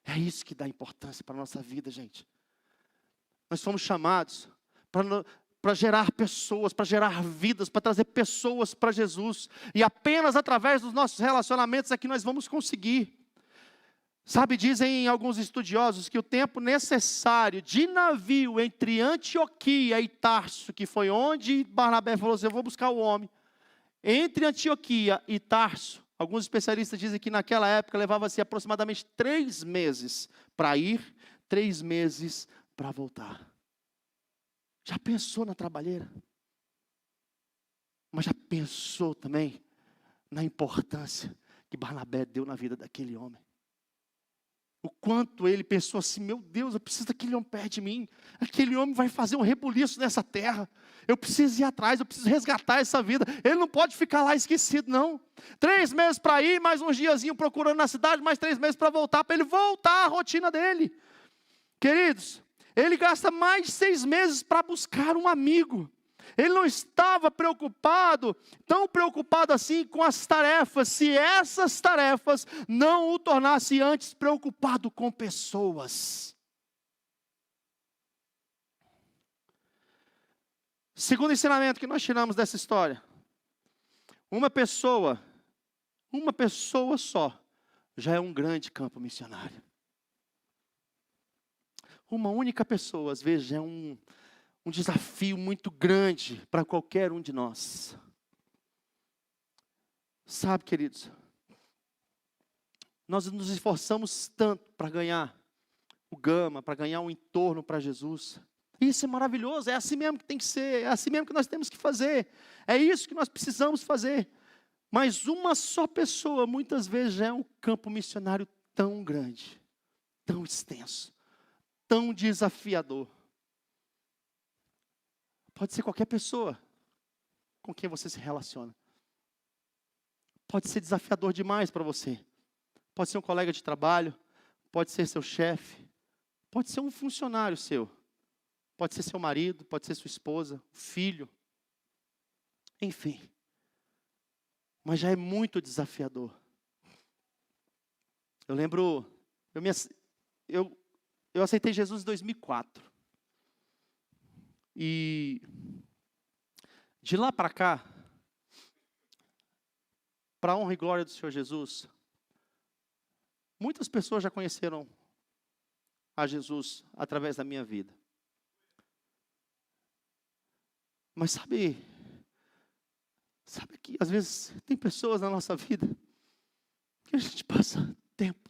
É isso que dá importância para a nossa vida, gente. Nós somos chamados para gerar pessoas, para gerar vidas, para trazer pessoas para Jesus. E apenas através dos nossos relacionamentos é que nós vamos conseguir. Sabe, dizem alguns estudiosos que o tempo necessário de navio entre Antioquia e Tarso, que foi onde Barnabé falou assim, eu vou buscar o homem. Entre Antioquia e Tarso, alguns especialistas dizem que naquela época levava-se aproximadamente 3 meses para ir, 3 meses para voltar. Já pensou na trabalheira? Mas já pensou também na importância que Barnabé deu na vida daquele homem? O quanto ele pensou assim, meu Deus, eu preciso daquele homem perto de mim. Aquele homem vai fazer um rebuliço nessa terra. Eu preciso ir atrás, eu preciso resgatar essa vida. Ele não pode ficar lá esquecido, não. 3 meses para ir, mais uns diazinhos procurando na cidade, mais 3 meses para voltar, para ele voltar à rotina dele. Queridos, ele gasta mais de 6 meses para buscar um amigo. Ele não estava preocupado, tão preocupado assim com as tarefas, se essas tarefas não o tornassem antes preocupado com pessoas. Segundo ensinamento que nós tiramos dessa história. Uma pessoa só, já é um grande campo missionário. Uma única pessoa, às vezes, já é um desafio muito grande para qualquer um de nós. Sabe, queridos, nós nos esforçamos tanto para ganhar o Gama, para ganhar um entorno para Jesus. Isso é maravilhoso, é assim mesmo que tem que ser, é assim mesmo que nós temos que fazer. É isso que nós precisamos fazer. Mas uma só pessoa, muitas vezes, já é um campo missionário tão grande, tão extenso, tão desafiador. Pode ser qualquer pessoa com quem você se relaciona. Pode ser desafiador demais para você. Pode ser um colega de trabalho, pode ser seu chefe, pode ser um funcionário seu, pode ser seu marido, pode ser sua esposa, filho, enfim. Mas já é muito desafiador. Eu lembro, eu aceitei Jesus em 2004. E de lá para cá, para a honra e glória do Senhor Jesus, muitas pessoas já conheceram a Jesus através da minha vida. Mas sabe que às vezes tem pessoas na nossa vida que a gente passa tempo.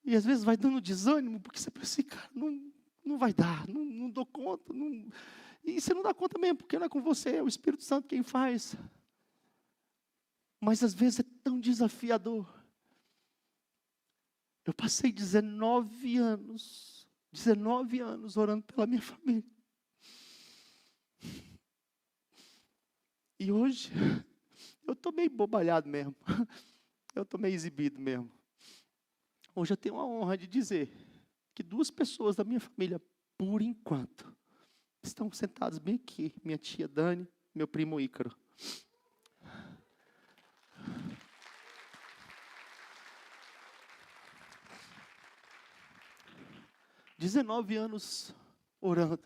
E às vezes vai dando desânimo, porque você pensa assim, cara, não vai dar, não dou conta. E você não dá conta mesmo, porque não é com você, é o Espírito Santo quem faz. Mas às vezes é tão desafiador. Eu passei 19 anos orando pela minha família. E hoje, eu estou meio bobalhado mesmo. Eu estou meio exibido mesmo. Hoje eu tenho a honra de dizer que 2 pessoas da minha família, por enquanto, estão sentadas bem aqui. Minha tia Dani, meu primo Ícaro. "19 anos orando,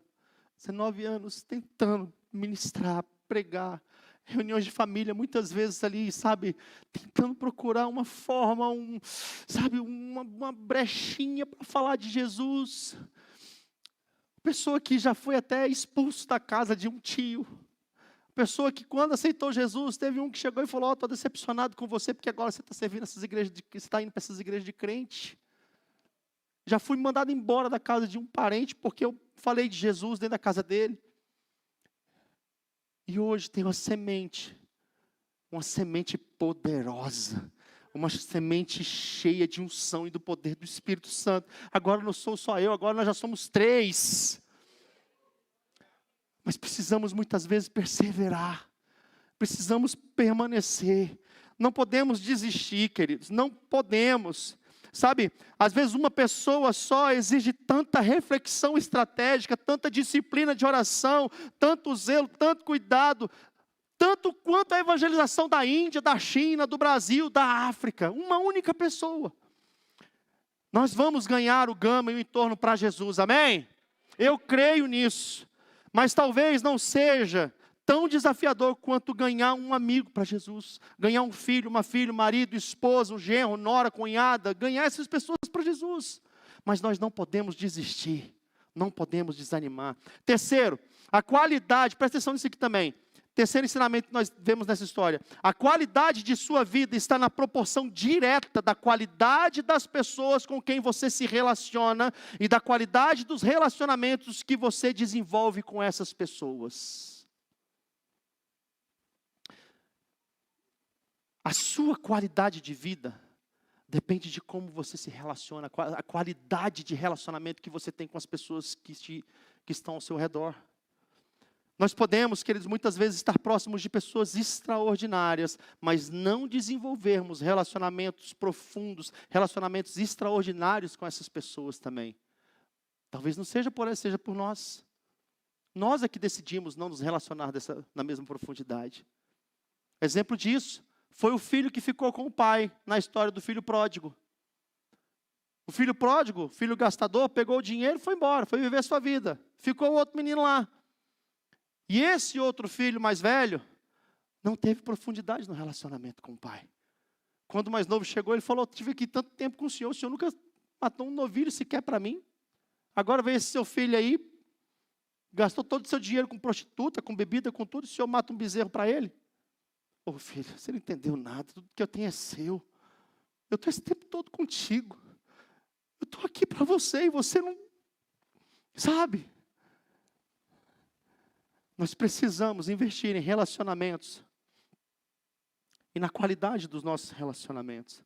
19 anos tentando ministrar, pregar. Reuniões de família, muitas vezes ali, sabe, tentando procurar uma forma, uma brechinha para falar de Jesus. Pessoa que já foi até expulso da casa de um tio. Pessoa que quando aceitou Jesus, teve um que chegou e falou: estou decepcionado com você, porque agora você está servindo essas igrejas, você está indo para essas igrejas de crente. Já fui mandado embora da casa de um parente, porque eu falei de Jesus dentro da casa dele. E hoje tem uma semente poderosa, uma semente cheia de unção e do poder do Espírito Santo. Agora não sou só eu, agora nós já somos 3. Mas precisamos muitas vezes perseverar, precisamos permanecer, não podemos desistir, queridos, não podemos. Sabe, às vezes uma pessoa só exige tanta reflexão estratégica, tanta disciplina de oração, tanto zelo, tanto cuidado, tanto quanto a evangelização da Índia, da China, do Brasil, da África. Uma única pessoa. Nós vamos ganhar o gama e o entorno para Jesus, amém? Eu creio nisso, mas talvez não seja tão desafiador quanto ganhar um amigo para Jesus, ganhar um filho, uma filha, um marido, esposa, um genro, nora, cunhada, ganhar essas pessoas para Jesus. Mas nós não podemos desistir, não podemos desanimar. Terceiro, a qualidade, presta atenção nisso aqui também. Terceiro ensinamento que nós vemos nessa história: a qualidade de sua vida está na proporção direta da qualidade das pessoas com quem você se relaciona e da qualidade dos relacionamentos que você desenvolve com essas pessoas. A sua qualidade de vida depende de como você se relaciona, a qualidade de relacionamento que você tem com as pessoas que estão ao seu redor. Nós podemos, queridos, muitas vezes estar próximos de pessoas extraordinárias, mas não desenvolvermos relacionamentos profundos, relacionamentos extraordinários com essas pessoas também. Talvez não seja por elas, seja por nós. Nós é que decidimos não nos relacionar na mesma profundidade. Exemplo disso foi o filho que ficou com o pai, na história do filho pródigo. O filho pródigo, filho gastador, pegou o dinheiro e foi embora, foi viver a sua vida. Ficou o outro menino lá. E esse outro filho mais velho, não teve profundidade no relacionamento com o pai. Quando o mais novo chegou, ele falou: tive aqui tanto tempo com o senhor nunca matou um novilho sequer para mim. Agora vem esse seu filho aí, gastou todo o seu dinheiro com prostituta, com bebida, com tudo, e o senhor mata um bezerro para ele? Ô filho, você não entendeu nada, tudo que eu tenho é seu. Eu estou esse tempo todo contigo. Eu estou aqui para você e você não... Sabe? Nós precisamos investir em relacionamentos e na qualidade dos nossos relacionamentos.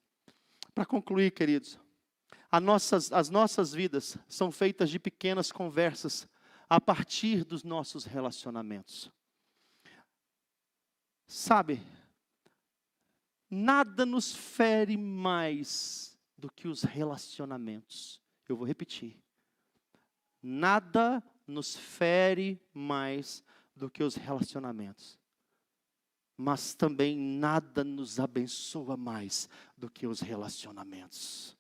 Para concluir, queridos, as nossas vidas são feitas de pequenas conversas a partir dos nossos relacionamentos. Sabe, nada nos fere mais do que os relacionamentos. Eu vou repetir. Nada nos fere mais do que os relacionamentos. Mas também nada nos abençoa mais do que os relacionamentos.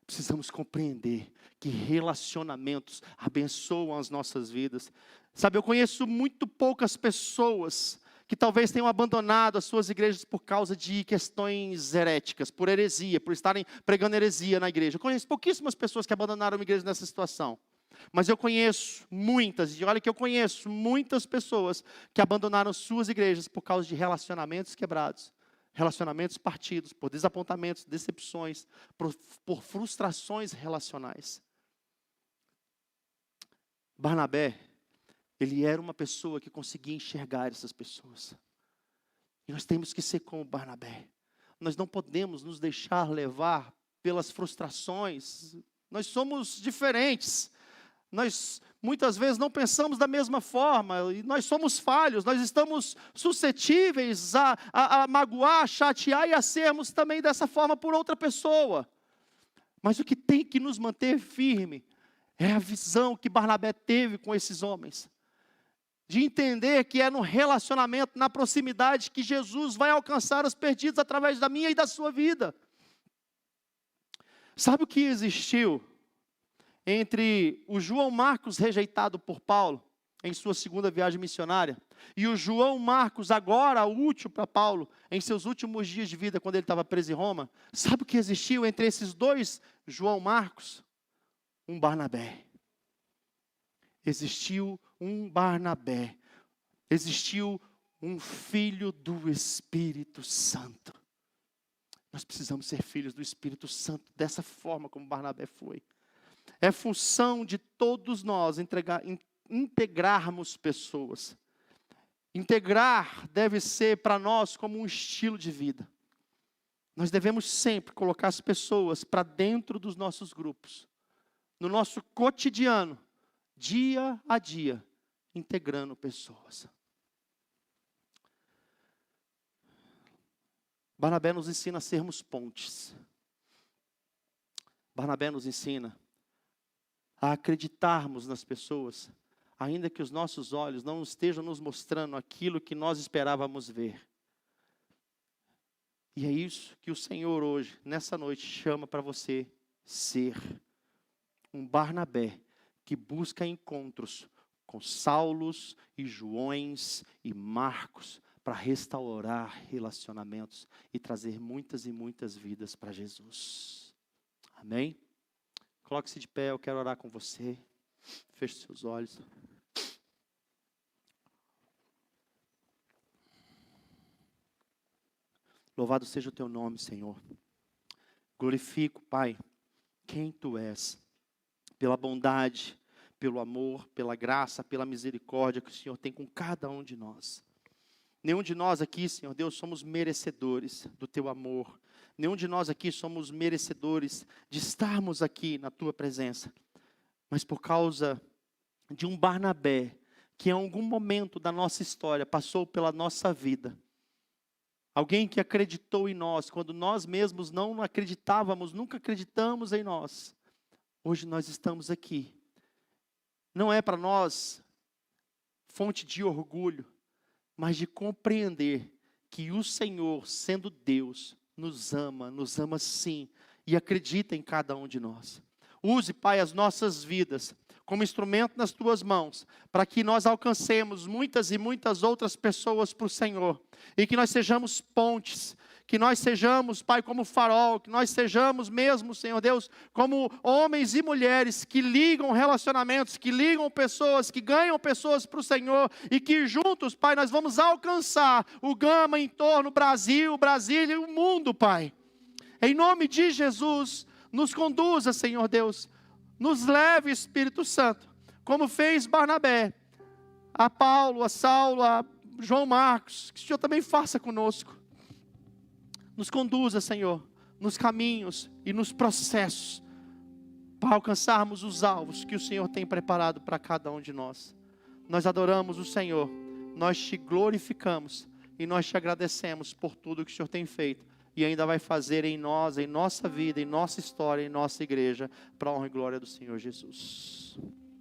Precisamos compreender que relacionamentos abençoam as nossas vidas. Sabe, eu conheço muito poucas pessoas que talvez tenham abandonado as suas igrejas por causa de questões heréticas, por heresia, por estarem pregando heresia na igreja. Eu conheço pouquíssimas pessoas que abandonaram a igreja nessa situação. Mas eu conheço muitas, e olha que eu conheço muitas pessoas que abandonaram suas igrejas por causa de relacionamentos quebrados, relacionamentos partidos, por desapontamentos, decepções, por frustrações relacionais. Barnabé, ele era uma pessoa que conseguia enxergar essas pessoas. E nós temos que ser como Barnabé. Nós não podemos nos deixar levar pelas frustrações. Nós somos diferentes. Nós muitas vezes não pensamos da mesma forma. E nós somos falhos. Nós estamos suscetíveis a magoar, a chatear e a sermos também dessa forma por outra pessoa. Mas o que tem que nos manter firme é a visão que Barnabé teve com esses homens. De entender que é no relacionamento, na proximidade, que Jesus vai alcançar os perdidos através da minha e da sua vida. Sabe o que existiu entre o João Marcos rejeitado por Paulo em sua segunda viagem missionária. E o João Marcos, agora útil para Paulo, em seus últimos dias de vida, quando ele estava preso em Roma, sabe o que existiu entre esses dois João Marcos? Um Barnabé. Existiu um Barnabé. Existiu um filho do Espírito Santo. Nós precisamos ser filhos do Espírito Santo dessa forma como Barnabé foi. É função de todos nós integrarmos pessoas. Integrar deve ser para nós como um estilo de vida. Nós devemos sempre colocar as pessoas para dentro dos nossos grupos. No nosso cotidiano, dia a dia, integrando pessoas. Barnabé nos ensina a sermos pontes. Barnabé nos ensina a acreditarmos nas pessoas, ainda que os nossos olhos não estejam nos mostrando aquilo que nós esperávamos ver. E é isso que o Senhor hoje, nessa noite, chama para você ser. Um Barnabé que busca encontros com Saulos e Joões e Marcos, para restaurar relacionamentos e trazer muitas e muitas vidas para Jesus. Amém? Coloque-se de pé, eu quero orar com você. Feche seus olhos. Louvado seja o teu nome, Senhor. Glorifico, Pai, quem tu és, pela bondade, pelo amor, pela graça, pela misericórdia que o Senhor tem com cada um de nós. Nenhum de nós aqui, Senhor Deus, somos merecedores do teu amor. Nenhum de nós aqui somos merecedores de estarmos aqui na tua presença. Mas por causa de um Barnabé, que em algum momento da nossa história passou pela nossa vida. Alguém que acreditou em nós, quando nós mesmos não acreditávamos, nunca acreditamos em nós. Hoje nós estamos aqui. Não é para nós fonte de orgulho, mas de compreender que o Senhor, sendo Deus, nos ama sim, e acredita em cada um de nós. Use, Pai, as nossas vidas como instrumento nas Tuas mãos, para que nós alcancemos muitas e muitas outras pessoas para o Senhor, e que nós sejamos pontes, que nós sejamos, Pai, como farol, que nós sejamos mesmo, Senhor Deus, como homens e mulheres que ligam relacionamentos, que ligam pessoas, que ganham pessoas para o Senhor, e que juntos, Pai, nós vamos alcançar o Gama em torno, Brasil, Brasília e o mundo, Pai. Em nome de Jesus, nos conduza, Senhor Deus, nos leve, Espírito Santo, como fez Barnabé, a Paulo, a Saulo, a João Marcos, que o Senhor também faça conosco. Nos conduza, Senhor, nos caminhos e nos processos, para alcançarmos os alvos que o Senhor tem preparado para cada um de nós. Nós adoramos o Senhor, nós te glorificamos e nós te agradecemos por tudo que o Senhor tem feito e ainda vai fazer em nós, em nossa vida, em nossa história, em nossa igreja, para a honra e glória do Senhor Jesus.